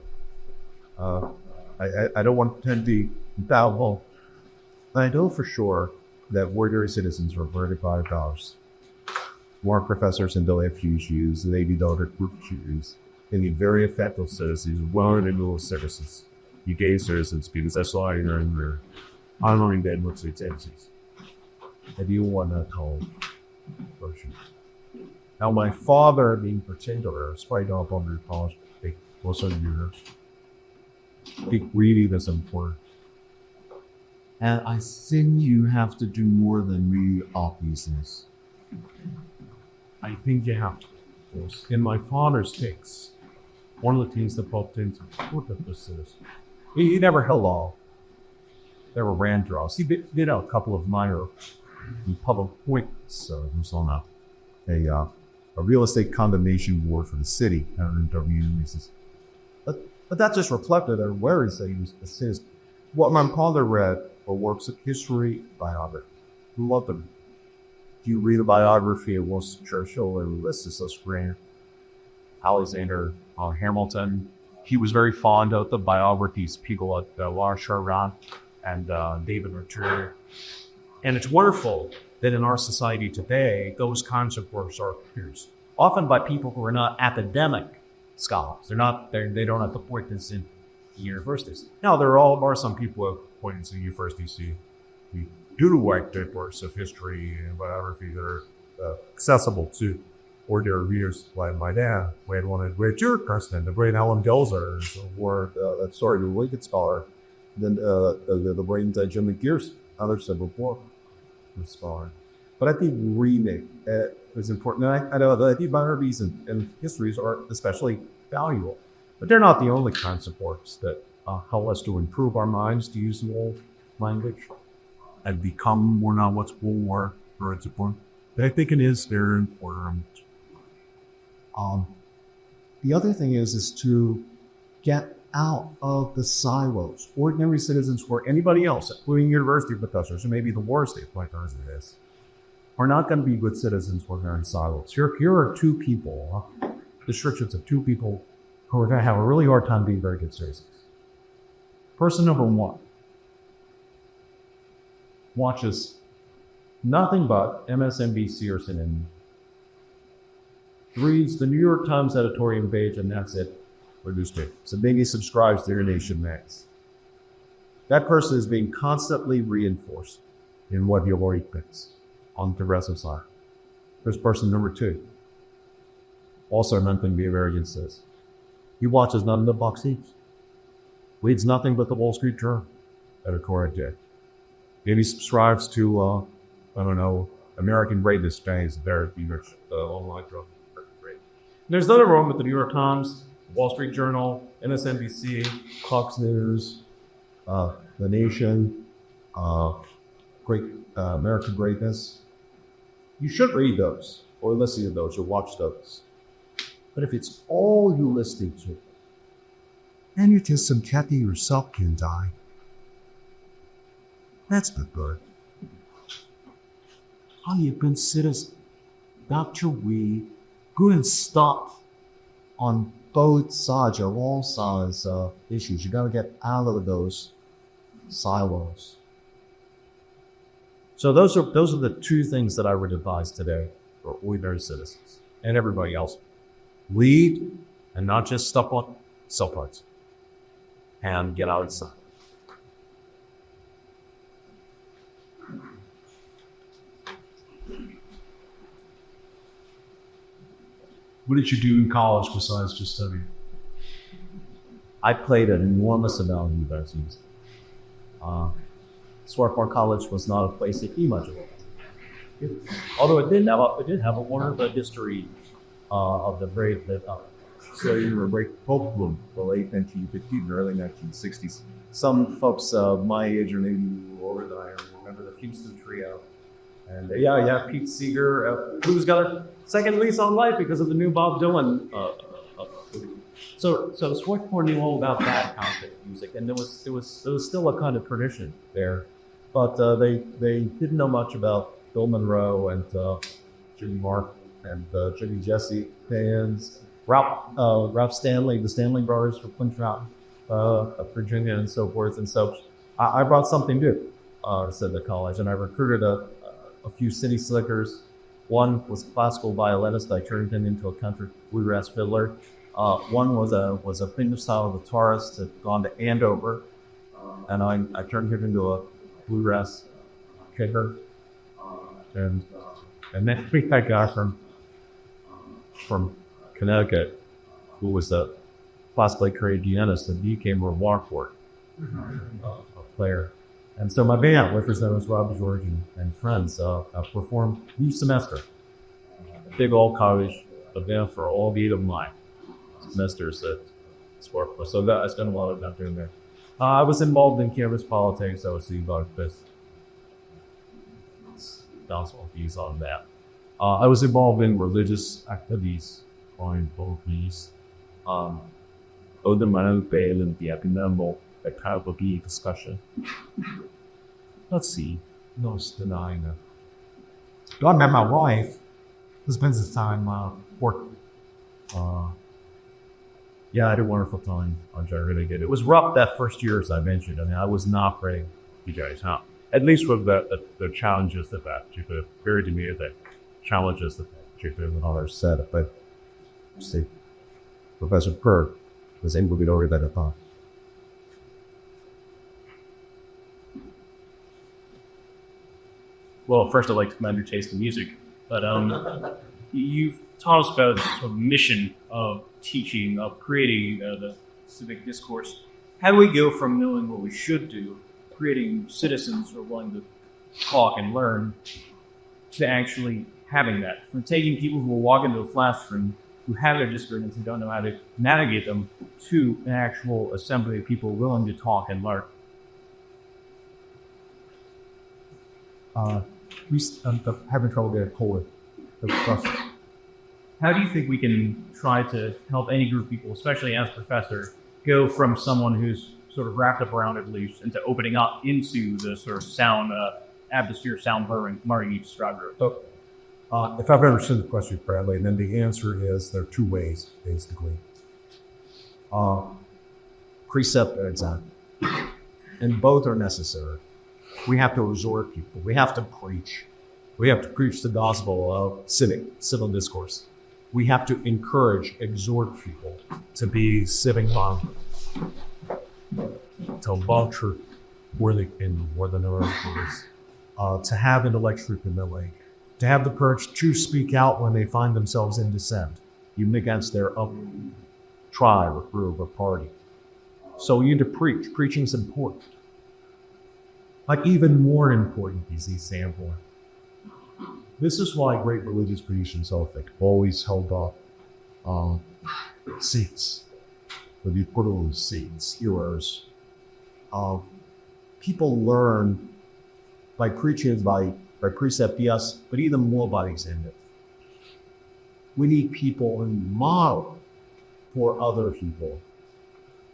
C: I don't want to pretend to be infallible. I know for sure that ordinary citizens are $35. More professors and LFUs and $80 group shoes. And the very effective citizens, well-to-do citizens, you gay citizens, because that's why you're in their online networks and agencies. If you want to call
E: version. Now, my father, in particular, straight up on the college, was a year. It really is important.
C: And I think you have to do more than read our pieces.
E: I think you have to. In my father's case, one of the things that popped into this is he never held law. There were ran draws. He did a couple of minor public appointments. He was on a real estate condemnation board for the city. I don't interview him.
C: But that just reflected on where he said he was a citizen. What my father read were works of history, biography. He loved them.
E: If you read a biography of Winston Churchill or Ulysses S. Grant, Alexander Hamilton, he was very fond of the biographies, people like Warshauer and David Ritter. And it's wonderful that in our society today, those kinds of works are produced, often by people who are not academic scholars. They don't have appointments in universities. Now, there are some people who have appointments in universities who do write good works of history and biography that are accessible to ordinary readers like my dad. We had one at great Stuart Carson, the great Alan Gelzer, or
C: the Lincoln scholar. Then the brains Jim McGear's other civil war scholar. But I think reading is important. And I know that I think biographies and histories are especially valuable, but they're not the only kinds of works that help us to improve our minds, to use the old language,
D: and become more knowledgeable, more important. But I think it is very important.
C: The other thing is to get out of the silos.
E: Ordinary citizens or anybody else, including university professors, who may be the worst exploiters of this, are not going to be good citizens when they're in silos. Here are two people, descriptions of two people who are going to have a really hard time being very good citizens. Person number one watches nothing but MSNBC or CNN, reads the New York Times editorial page, and that's it. Or newspaper. So maybe subscribes to their Nation Max. That person is being constantly reinforced in what he already thinks on the progressive side. There's person number two, also meant to be a very good citizen. He watches nothing but Fox News, reads nothing but the Wall Street Journal editorial day. Maybe subscribes to, American Greatness Days, their online drug. There's nothing wrong with the New York Times, Wall Street Journal, MSNBC, Fox News, The Nation, American Greatness. You should read those, or listen to those, or watch those. But if it's all you're listening to,
C: and you just some Kathy yourself can die, that's not good.
E: How do you consider Dr. We good and stuff
C: on both sides or all sides of issues? You got to get out of those silos.
E: So those are the two things that I would advise today for ordinary citizens and everybody else. Read and not just stuff on cell parts. And get outside.
D: What did you do in college besides just studying?
E: I played an enormous amount of universities. Swarthmore College was not a place to be much of it. Although it did have a wonderful history of the brave that
B: So you were very popular the late 1950s, early 1960s.
E: some folks my age or maybe older than I remember the Houston Trio. And Pete Seeger, who's got a second lease on life because of the new Bob Dylan. So Swarthmore knew all about that kind of music, and there was still a kind of tradition there, but they didn't know much about Bill Monroe and Jimmy Mark and Jimmy Jesse fans, Ralph Stanley, the Stanley brothers from Quintrout, Virginia, and so forth. And so I brought something new to college, and I recruited a few city slickers. One was a classical violinist. I turned him into a country bluegrass fiddler. One was a fingerstyle guitarist that had gone to Andover, and I turned him into a bluegrass kicker. And And then we had a guy from Connecticut who was a classically trained pianist and became a Rockport a player. And so my band, which was known as Rob George and Friends, performed each semester. A big all college event for all 8 of my semesters at Sport. So I spent a lot of time doing there. I was involved in campus politics. I was the this bounce all views on that. I was involved in religious activities on both these. Older man and the abnormal that kind of be discussion. Let's see. No denying it.
D: I met my wife, who spends his time working.
E: Yeah, I had a wonderful time on Really Good. It was rough that first year, as I mentioned. I mean, I was not ready, you guys, huh? At least with the challenges that you could have appeared to me the challenges that you could have others said. But see, Professor Kerr was able to get over that, I thought.
H: Well, first I'd like to commend your taste in music, but you've taught us about this sort of mission of teaching, of creating the civic discourse. How do we go from knowing what we should do, creating citizens who are willing to talk and learn, to actually having that? From taking people who will walk into a classroom who have their disagreements and don't know how to navigate them to an actual assembly of people willing to talk and learn.
D: I'm having trouble getting hold of the question.
H: How do you think we can try to help any group of people, especially as professor, go from someone who's sort of wrapped up around it loose into opening up into the sort of sound atmosphere, sound marring each described?
D: So, if I've understood the question correctly, then the answer is there are 2 ways, basically.
B: Precept and example. And both are necessary. We have to exhort people. We have to preach. We have to preach the gospel of civil discourse. We have to encourage, exhort people to be civic minded, to love truth more than other words, to have intellectual humility, to have the courage to speak out when they find themselves in dissent, even against their tribe or group or party. So you need to preach. Preaching's important.
D: Like even more important is the example.
C: This is why great religious traditions always held up seats. But you put on seats, hearers.
B: People learn by preaching, by precept, yes, but even more by example. We need people who model for other people,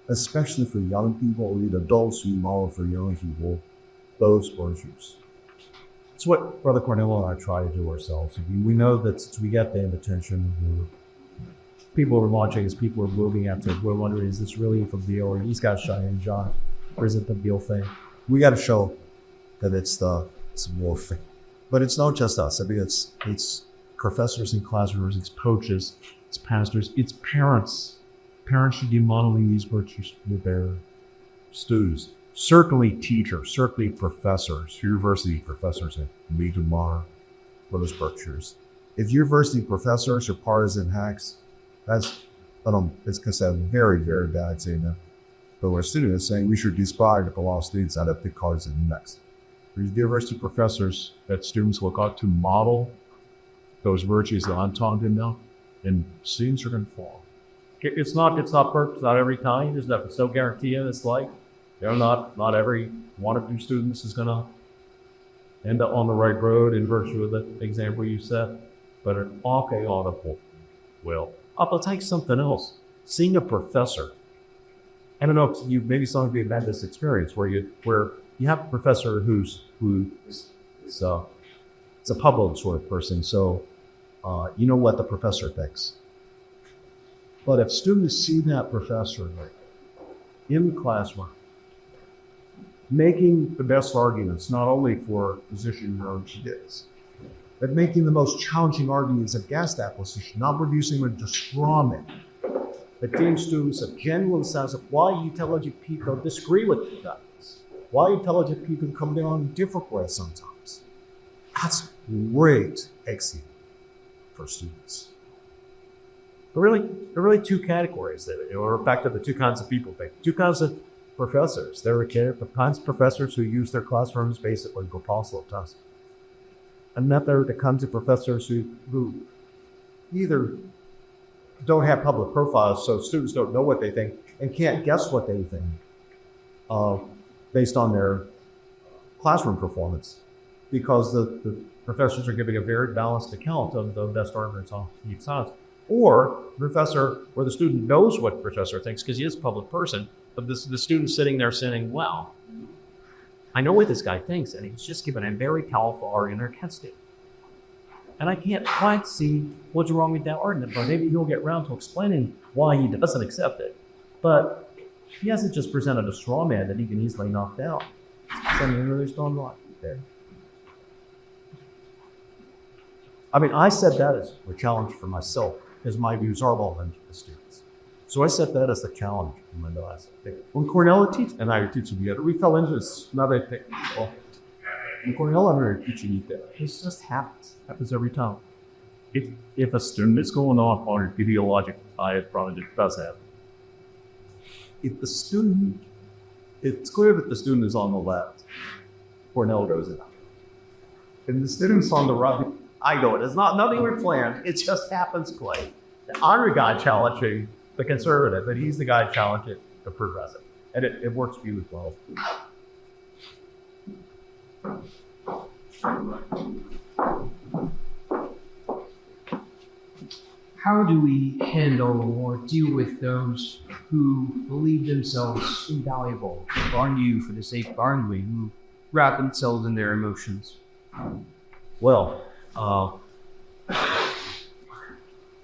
B: especially for young people. We need adults who model for young people those virtues.
E: It's what Brother Cornello and I try to do ourselves. We know that we get the attention. People are watching as people are moving after. We're wondering, is this really for real? Or these guys shining John? Or is it the real thing?
B: We got to show that it's real thing. But it's not just us. I mean, it's professors in classrooms, it's coaches, it's pastors, it's parents. Parents should be modeling these virtues with their students. Certainly teachers, certainly professors, university professors need to model those virtues. If university professors are partisan hacks, it's because a very, very bad thing. But our students is saying we should inspire the law students out of the cards in the next. There's university professors that students will got to model those virtues that I'm talking about, and students are going to fall.
E: It's not perfect. It's not every time. There's nothing so guaranteed. It's like, not every one of your students is going to end up on the right road in virtue of the example you set, but an awful audible will. I'll take something else. Seeing a professor. I don't know if maybe some of you have had this experience where you have a professor who's a public sort of person, so you know what the professor thinks. But if students see that professor in the classroom, making the best arguments, not only for position where she is, but making the most challenging arguments against that position, not reducing them to straw men, but giving students a genuine sense of why intelligent people disagree with that. Why intelligent people come down in different ways sometimes.
C: That's great exit for students.
E: There are really two categories that, or back to the two kinds of people thing. Two kinds of professors. There are the kinds of professors who use their classrooms basically for parcel of tests. And then there are the kinds of professors who either don't have public profiles, so students don't know what they think, and can't guess what they think based on their classroom performance, because the professors are giving a very balanced account of the best arguments on each side. Or professor, where the student knows what the professor thinks because he is a public person, but the student sitting there saying, wow, I know what this guy thinks, and he's just given a very powerful argument against it. And I can't quite see what's wrong with that argument, but maybe he'll get around to explaining why he doesn't accept it. But he hasn't just presented a straw man that he can easily knock down. Something really strong right there. I mean, I said that as a challenge for myself, because my views are well known to the students. So I set that as the challenge in my last thing. When Cornell and I were teaching together, we fell into this another thing. Well, when Cornell and I were teaching together, this just happens. Happens every time.
H: If a student is going off on an ideological diet, probably just does happen.
C: If the student, it's clear that the student is on the left, Cornell goes in. And the student's on the right, I go. It's not nothing we planned. It just happens, Clay. I'm the guy challenging the conservative, but he's the guy challenging the progressive. And it works for you as well.
I: How do we handle or deal with those who believe themselves invaluable, who argue for the sake of arguing, who wrap themselves in their emotions?
E: Well, I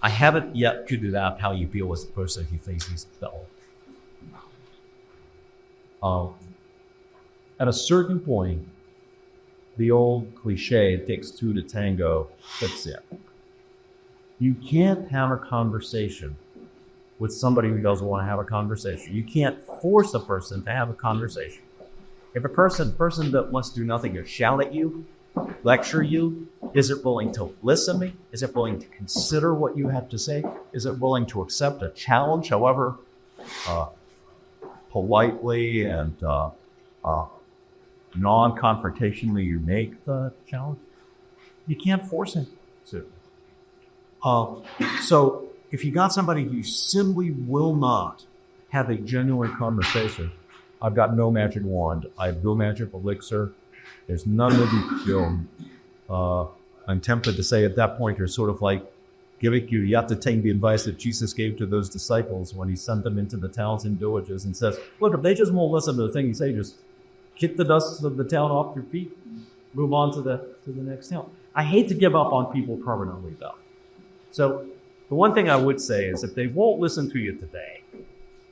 E: haven't yet figured out how you deal with the person who thinks he's a fellow. At a certain point, the old cliche, it takes two to tango, fits in. You can't have a conversation with somebody who doesn't want to have a conversation. You can't force a person to have a conversation. If a person that wants to do nothing is shout at you, lecture you, is it willing to listen to me? Is it willing to consider what you have to say? Is it willing to accept a challenge, however politely and non-confrontationally you make the challenge? You can't force him to. So if you got somebody who simply will not have a genuine conversation, I've got no magic wand. I have no magic elixir. There's none of the I'm tempted to say at that point you're sort of like you have to take the advice that Jesus gave to those disciples when he sent them into the towns and villages and says, look, if they just won't listen to the thing you say, just kick the dust of the town off your feet, move on to the next town. I hate to give up on people permanently though. So the one thing I would say is if they won't listen to you today,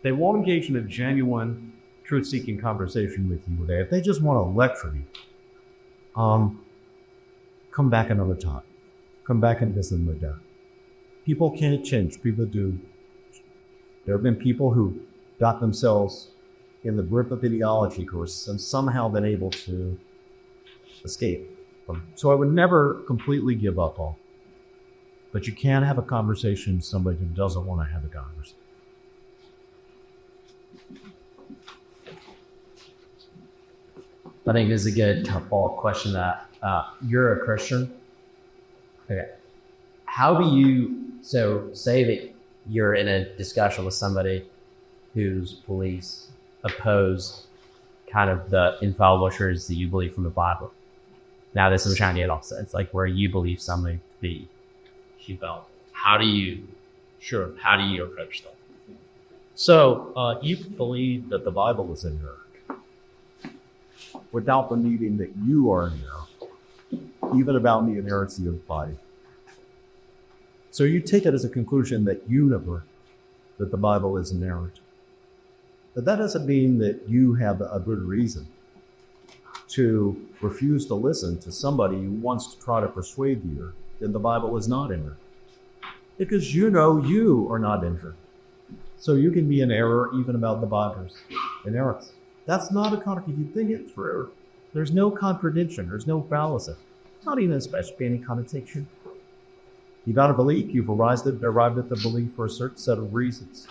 E: they won't engage in a genuine truth-seeking conversation with you today, if they just want to lecture you, come back another time. Come back and visit them again. People can't change. People do. There have been people who got themselves in the grip of ideology course and somehow been able to escape from. So I would never completely give up on. But you can't have a conversation with somebody who doesn't want to have a conversation.
I: I think this is a good follow-up question that you're a Christian. Okay. How do you, so say that you're in a discussion with somebody whose beliefs oppose kind of the infallible truths that you believe from the Bible. Now this is trying to get off sense, like where you believe something to be infallible. How do you approach that?
E: So you believe that the Bible is inerrant without believing that you are inerrant, even about the inerrancy of the Bible. So you take it as a conclusion that that the Bible is inerrant. But that doesn't mean that you have a good reason to refuse to listen to somebody who wants to try to persuade you that the Bible is not inerrant. Because you know you are not inerrant. So you can be in error even about the Bible's inerrancy. That's not a contradiction. You think it's true. There's no contradiction. There's no fallacy. not even especially any connotation. You got a belief, you've arrived at the belief for a certain set of reasons.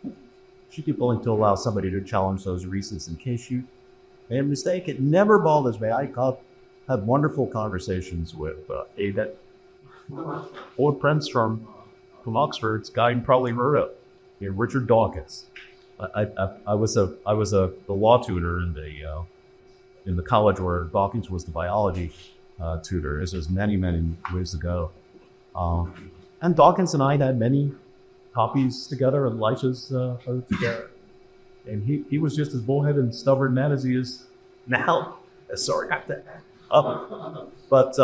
E: You should be willing to allow somebody to challenge those reasons in case you made a mistake. It never bothers me. I had wonderful conversations with old friends from Oxford. This guy you probably heard of, Richard Dawkins. I was the law tutor in the college where Dawkins was the biology tutor. This was many years ago, and Dawkins and I had many copies together and lunches together. And he was just as bullheaded and stubborn man as he is now. Sorry, got that. But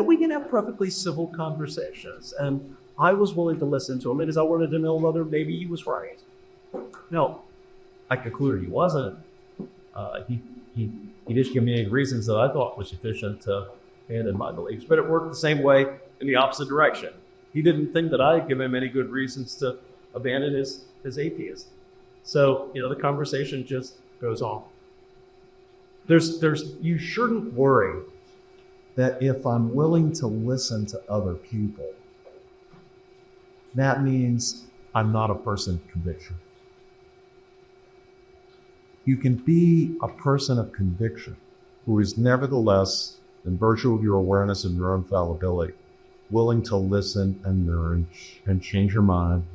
E: we can have perfectly civil conversations, and I was willing to listen to him because I wanted to know whether maybe he was right. No, I concluded he wasn't. He just gave me reasons that I thought were sufficient to abandon my beliefs, but it worked the same way in the opposite direction. He didn't think that I had given him any good reasons to abandon his atheism. So, the conversation just goes on. You shouldn't worry that if I'm willing to listen to other people, that means I'm not a person of conviction. You can be a person of conviction who is nevertheless, in virtue of your awareness of your infallibility, willing to listen and nourish and change your mind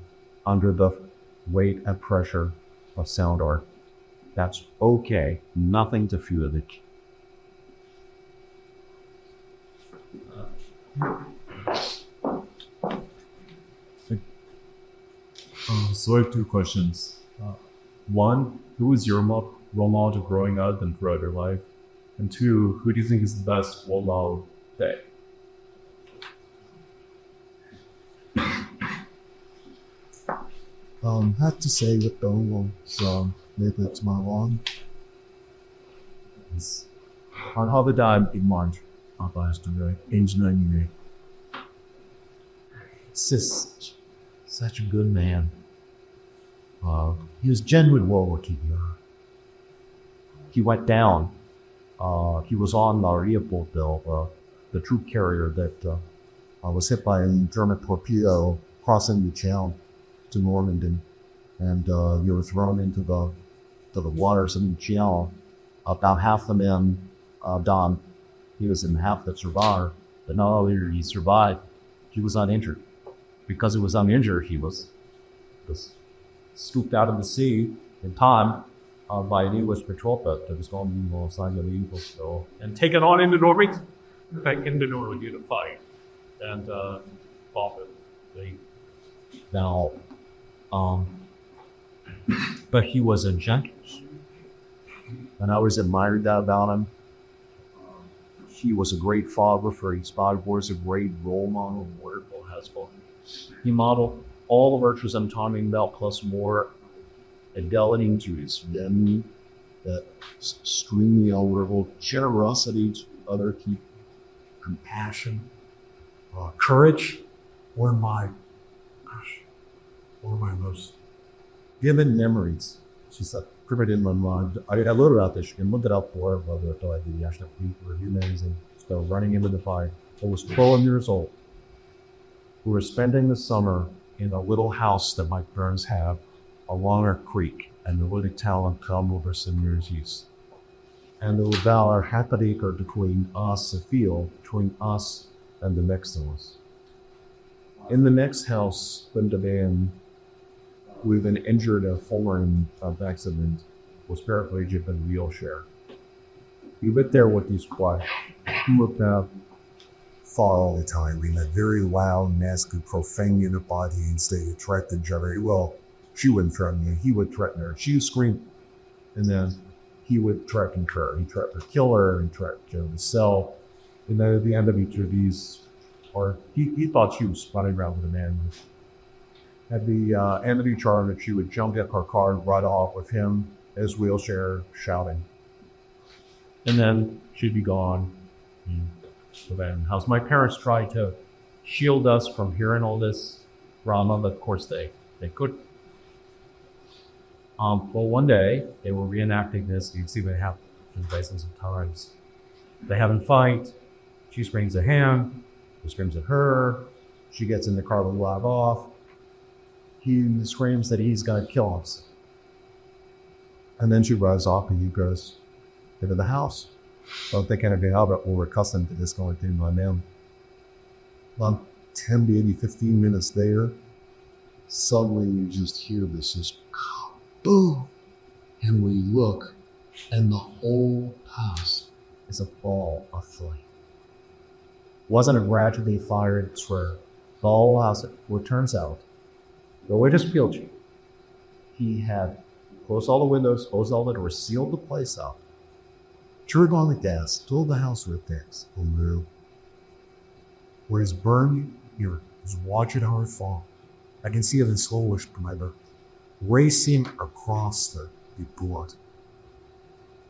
E: under the weight and pressure of sound art. That's okay. Nothing to fear the
J: So I have two questions. One, who was your role model growing up and throughout your life? And two, who do you think is the best role model today?
B: Have to say with the maybe it's my one.
E: Han har died in March of last year, age 98. Just such a good man. He was genuine war-working. He went down. He was on Leopoldville, the troop carrier that was hit by a German torpedo crossing the channel to Normandy, and you were thrown into the waters of the channel. About half the men died. He was in half that survived, but not only did he survive, he was uninjured. Because he was uninjured, he was scooped out of the sea in time by an English patrol boat that was going alongside of the Eagles Still, and taken on into Norway, back into Norway to fight, and fought the now. But he was a gentleman, and I always admired that about him. He was a great father for his five boys, a great role model, a wonderful husband. He modeled all the virtues I'm talking about, plus more, fidelity to his men, that extremely honorable generosity to other people, compassion, courage, or my most vivid memories. She's a primitive in my mind. I looked at this. You can look it up for whether I did the National Review magazine. So running into the fire. I was 12 years old. We were spending the summer in a little house that my parents have along a creek, and the little town of Come some years east. And there was about a half an acre between us, a field between us and the next house. In the next house, lived a man with an injured foreign accident, was paraplegic in a wheelchair. He lived there with his wife. He looked out
B: Fought all the time. We met very loud, masculine, profane unified. He stayed attracted to her. Well, she wouldn't threaten me. He would threaten her. She would scream, and then he would threaten her. He threatened to kill her. He threatened to himself. And then at the end of each of these, or he thought she was running around with a man. At the end of each argument, she would jump in her car and ride off with him, his wheelchair, shouting. And then she'd be gone. So then, how's my parents tried to shield us from hearing all this drama, but of course they couldn't. Well, one day they were reenacting this. You can see what happened in places of times.
E: They have a fight. She screams at him. He screams at her. She gets in the car to drive off. He screams that he's going to kill himself.
C: And then she drives off and he goes into the house. Well, they kind of be aber we're accustomed to this going through my name. About 10 to maybe 15 minutes later, suddenly you just hear this just boom. And we look, and the whole house is a ball of flame.
E: Wasn't a gradually fired square. The whole house, what turns out, the way to spiel you, he had closed all the windows, closed all the doors, sealed the place up,
C: Turned on the gas, filled the house with gas. Oh no. Where it's burning, here is watching how it fall. I can see it in slowish glider, racing across the board,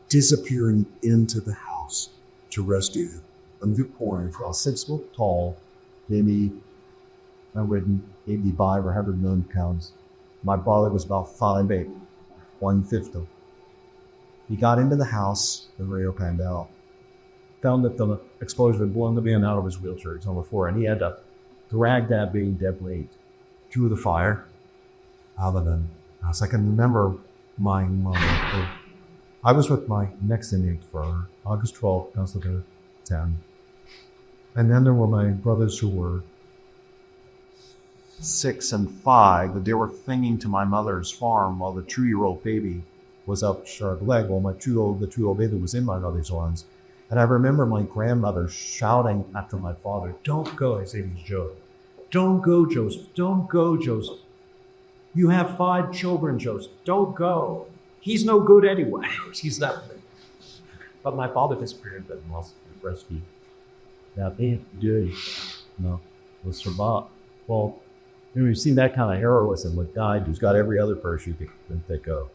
C: disappearing into the house to rescue him. And the point for 6 foot tall, maybe 185 or 100 pounds. My father was about 5'8", 150. He got into the house, the radio panned out.
E: found that the explosion had blown the man out of his wheelchair. He's on the floor, and he had to drag that being dead weight
C: Through the fire. Other than, as I can remember, my mom. I was with my next inmate for August 12th, 2010. And then there were my brothers who were 6 and 5, that they were clinging to my mother's farm while the 2-year-old baby was up sharp leg, while the 2-year-old baby was in my mother's arms. And I remember my grandmother shouting after my father,
D: Don't go, I say to Joe. Don't go, Joseph. Don't go, Joseph. You have 5 children, Joseph. Don't go. He's no good anyway. He's that big.
E: But my father disappeared and lost the rescue. That man did, was survived. Well, we've seen that kind of heroism with a guy who's got every other parachute you can think of.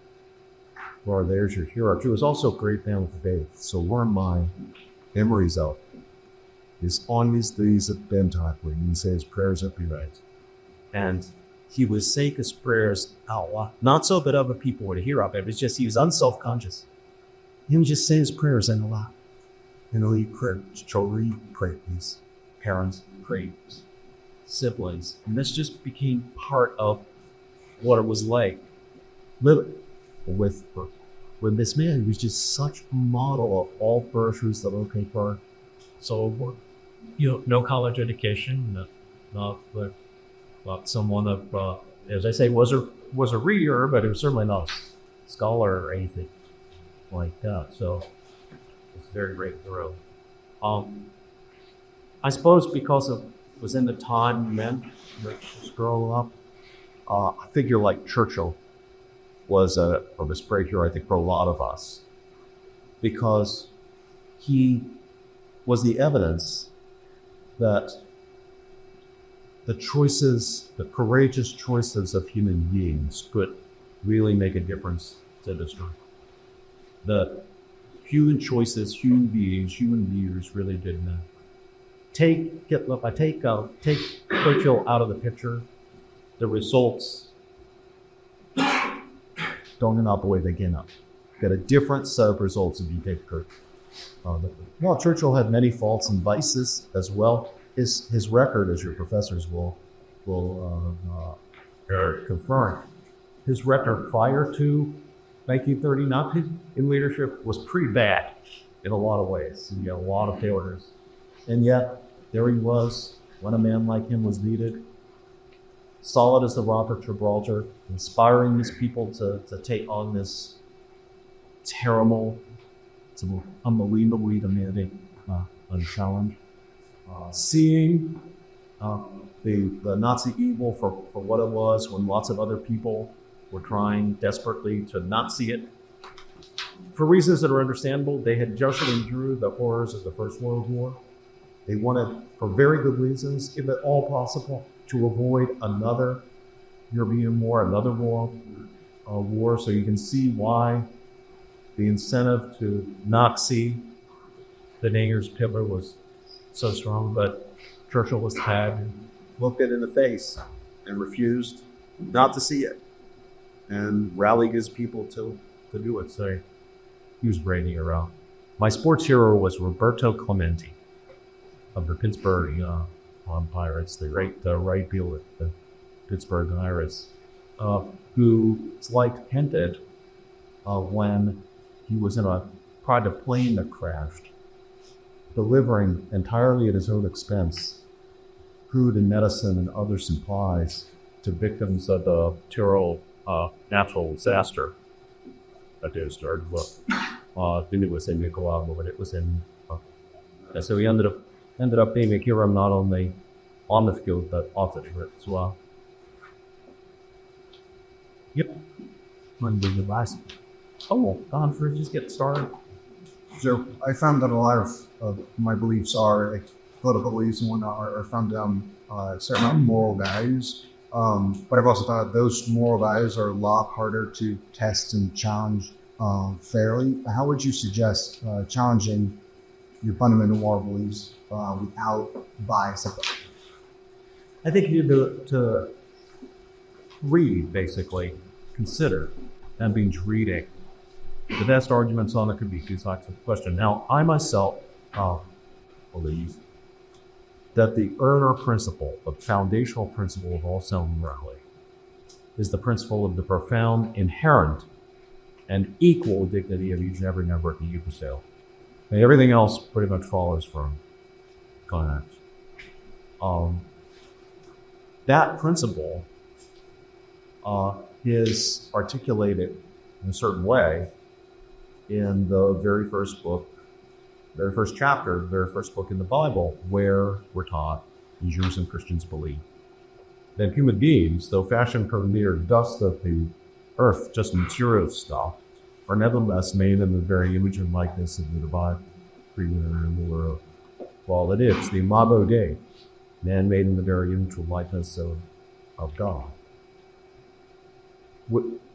E: Well, there's your hero. She was also a great fan of faith.
C: so one of my memories of is on these days at bedtime when he says prayers at night.
E: And he would say his prayers out loud. Not so that other people would hear of it. It was just he was unself-conscious.
C: He would just say his prayers in a lot. He prayed, children prayed, his
E: Parents prayed, siblings. And this just became part of what it was like living with this man. He was just such a model of all virtues that okay for. So, no college education, not someone of, as I say, was a reader, but he was certainly not a scholar or anything like that. So it's very great thorough. I suppose because it was in the time men were growing up,
C: a figure like Churchill was a great hero, I think, for a lot of us,
E: because he was the evidence that
C: the courageous choices of human beings
E: could really make a difference to this world. The human choices, human beings, human leaders really did matter. Take Churchill out of the picture. The results don't end up the way they came up. Got a different set of results if you take Churchill. Churchill had many faults and vices as well. His record, as your professors will confirm, his record prior to 1939 in leadership was pretty bad in a lot of ways. He had a lot of failures. And yet, there he was when a man like him was needed, solid as the rock of Gibraltar, inspiring these people to take on this terrible, unbelievably demanding challenge. Seeing the Nazi evil for what it was when lots of other people were trying desperately to not see it. For reasons that are understandable, they had just endured the horrors of the First World War. They wanted, for very good reasons, if at all possible, to avoid another European war, another war. So you can see why the incentive to not see the dangers of Hitler was so strong. But Churchill was tired and looked it in the face and refused not to see it and rallied his people to do it. So he was brainy around. My sports hero was Roberto Clemente of the Pittsburgh Pirates, the right fielder, the Pittsburgh Pirates, who was light-handed when he was in a private plane that crashed, delivering entirely at his own expense food and medicine and other supplies to victims of the Tyrol natural disaster that they started with. I think it was in Nicaragua, but it was in. And so he ended up being a hero not only on the field but off the field as well. Yep. When did the last? Oh, gone for just get started.
B: So I found that a lot of my beliefs are, like, political beliefs and whatnot, are founded on a certain amount of moral values. But I've also thought those moral values are a lot harder to test and challenge fairly. How would you suggest challenging your fundamental moral beliefs without bias?
E: I think you need to read, basically, consider, and means reading. The best arguments on it could be two sides of the question. Now, I myself believe that the earner principle, the foundational principle of all sound morality, is the principle of the profound, inherent, and equal dignity of each and every member of the Epistle. And everything else pretty much follows from context. That principle is articulated in a certain way in the very first book, very first chapter, the very first book in the Bible, where we're taught, and Jews and Christians believe, that human beings, though fashioned from mere dust of the earth, just material stuff, are nevertheless made in the very image and likeness of the divine creator and ruler of all that is, the imago Dei, man made in the very image and likeness of God.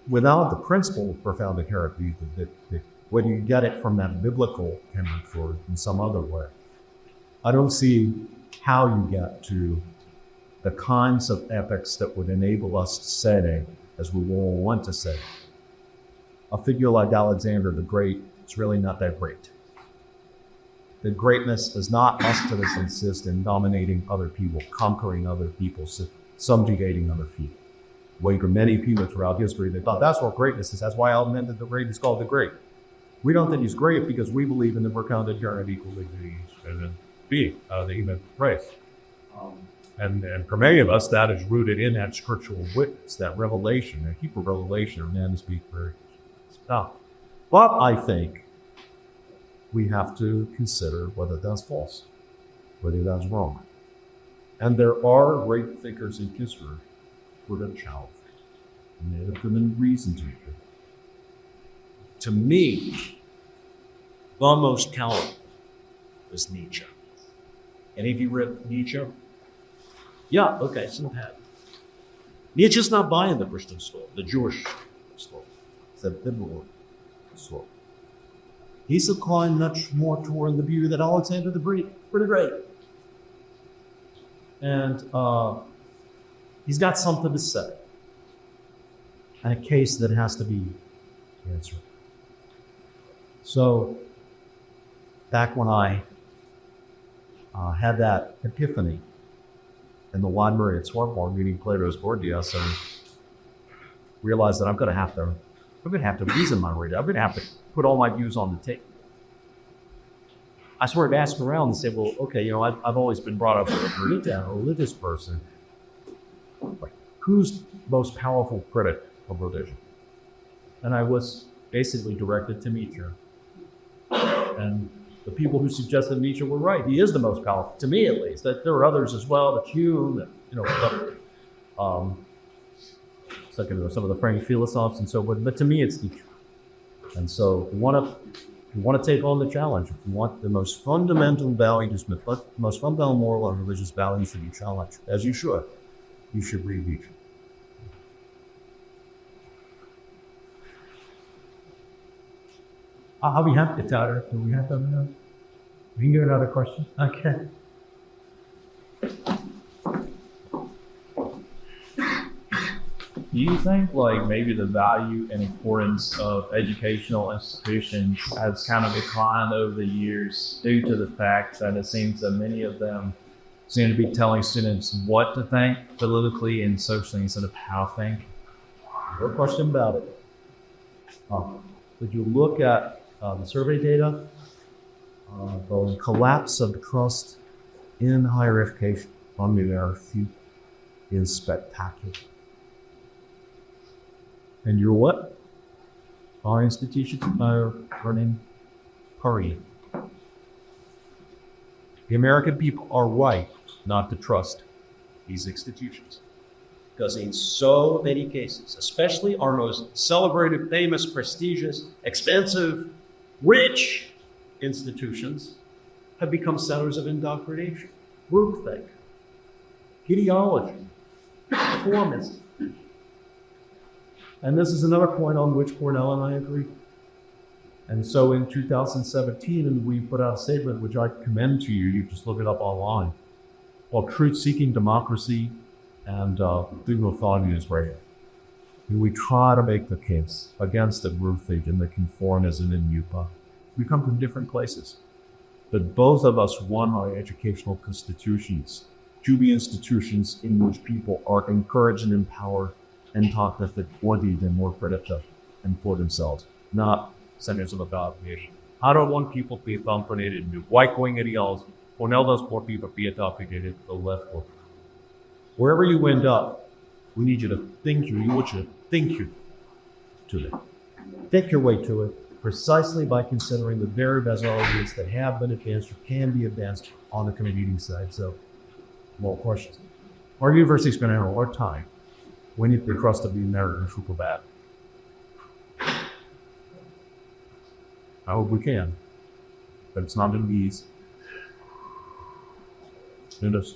E: Without the principle of profound inherent being, whether you get it from that biblical image or in some other way, I don't see how you get to the kinds of ethics that would enable us to say, as we all want to say, a figure like Alexander the Great is really not that great. The greatness does not must insist in dominating other people, conquering other people, subjugating other people. Well, there are many people throughout history that thought that's what greatness is. That's why Alexander the Great is called the Great. We don't think he's great because we believe in the profound inherent equal dignity as a being, the human race. And for many of us, that is rooted in that scriptural witness, that revelation, that Hebrew revelation of man to speak for stuff. But I think we have to consider whether that's false, whether that's wrong. And there are great thinkers in history who have challenged it, and they have given reason to it. To me, the most talented was Nietzsche. Any of you read Nietzsche? Yeah, okay, some have. Nietzsche's not buying the Christian story, the Jewish story, the biblical story. He's inclined much more toward the view that Alexander the Great, pretty great. And he's got something to say, and a case that has to be answered. So, back when I had that epiphany in the library at Swarthmore reading Plato's Gorgias, and realized that I'm going to have to reason my reader. I'm going to have to put all my views on the table. I started asking around and said, well, okay, I've always been brought up as a religious person. Like, who's the most powerful critic of religion? And I was basically directed to Nietzsche. And the people who suggested Nietzsche were right. He is the most powerful, to me at least. That there are others as well, that Hume, some of the French philosophers and so forth. But to me, it's Nietzsche. And so, if you want to take on the challenge, if you want the most fundamental values, the most fundamental moral and religious values to be challenged, as you should read Nietzsche. I'll be happy to tell her. Do we have something else? We can do another question. Okay.
J: Do you think like maybe the value and importance of educational institutions has kind of declined over the years due to the fact that it seems that many of them seem to be telling students what to think politically and socially instead of how to think?
C: No question about it. If you look at the survey data, the collapse of the trust in higher education on the RFQ is spectacular. And you're what? Our institutions are running hurry. The American people are right not to trust these institutions. Because in so many cases, especially our most celebrated, famous, prestigious, expensive, rich institutions have become centers of indoctrination, groupthink, ideology, reformism. And this is another point on which Cornell and I agree. And so in 2017, and we put out a statement, which I commend to you, you just look it up online, called Truth-Seeking Democracy and Freedom of Thought in Israel. And we try to make the case against the groupthink and the conformism in Utah. We come from different places. But both of us want our educational institutions to be institutions in which people are encouraged and empowered and taught that the body and more productive and for themselves, not centers of adoption. I don't want people to be indoctrinated into right-wing ideology. Cornell does want people to be indoctrinated to the left. Wherever you end up, we need you to think you. We want you to think you to it. Think your way to it precisely by considering the very best arguments that have been advanced or can be advanced on the community side. So, more questions. Our university is going to have a hard time. We need the trust of the American super bad. I hope we can, but it's not going to be easy. It is.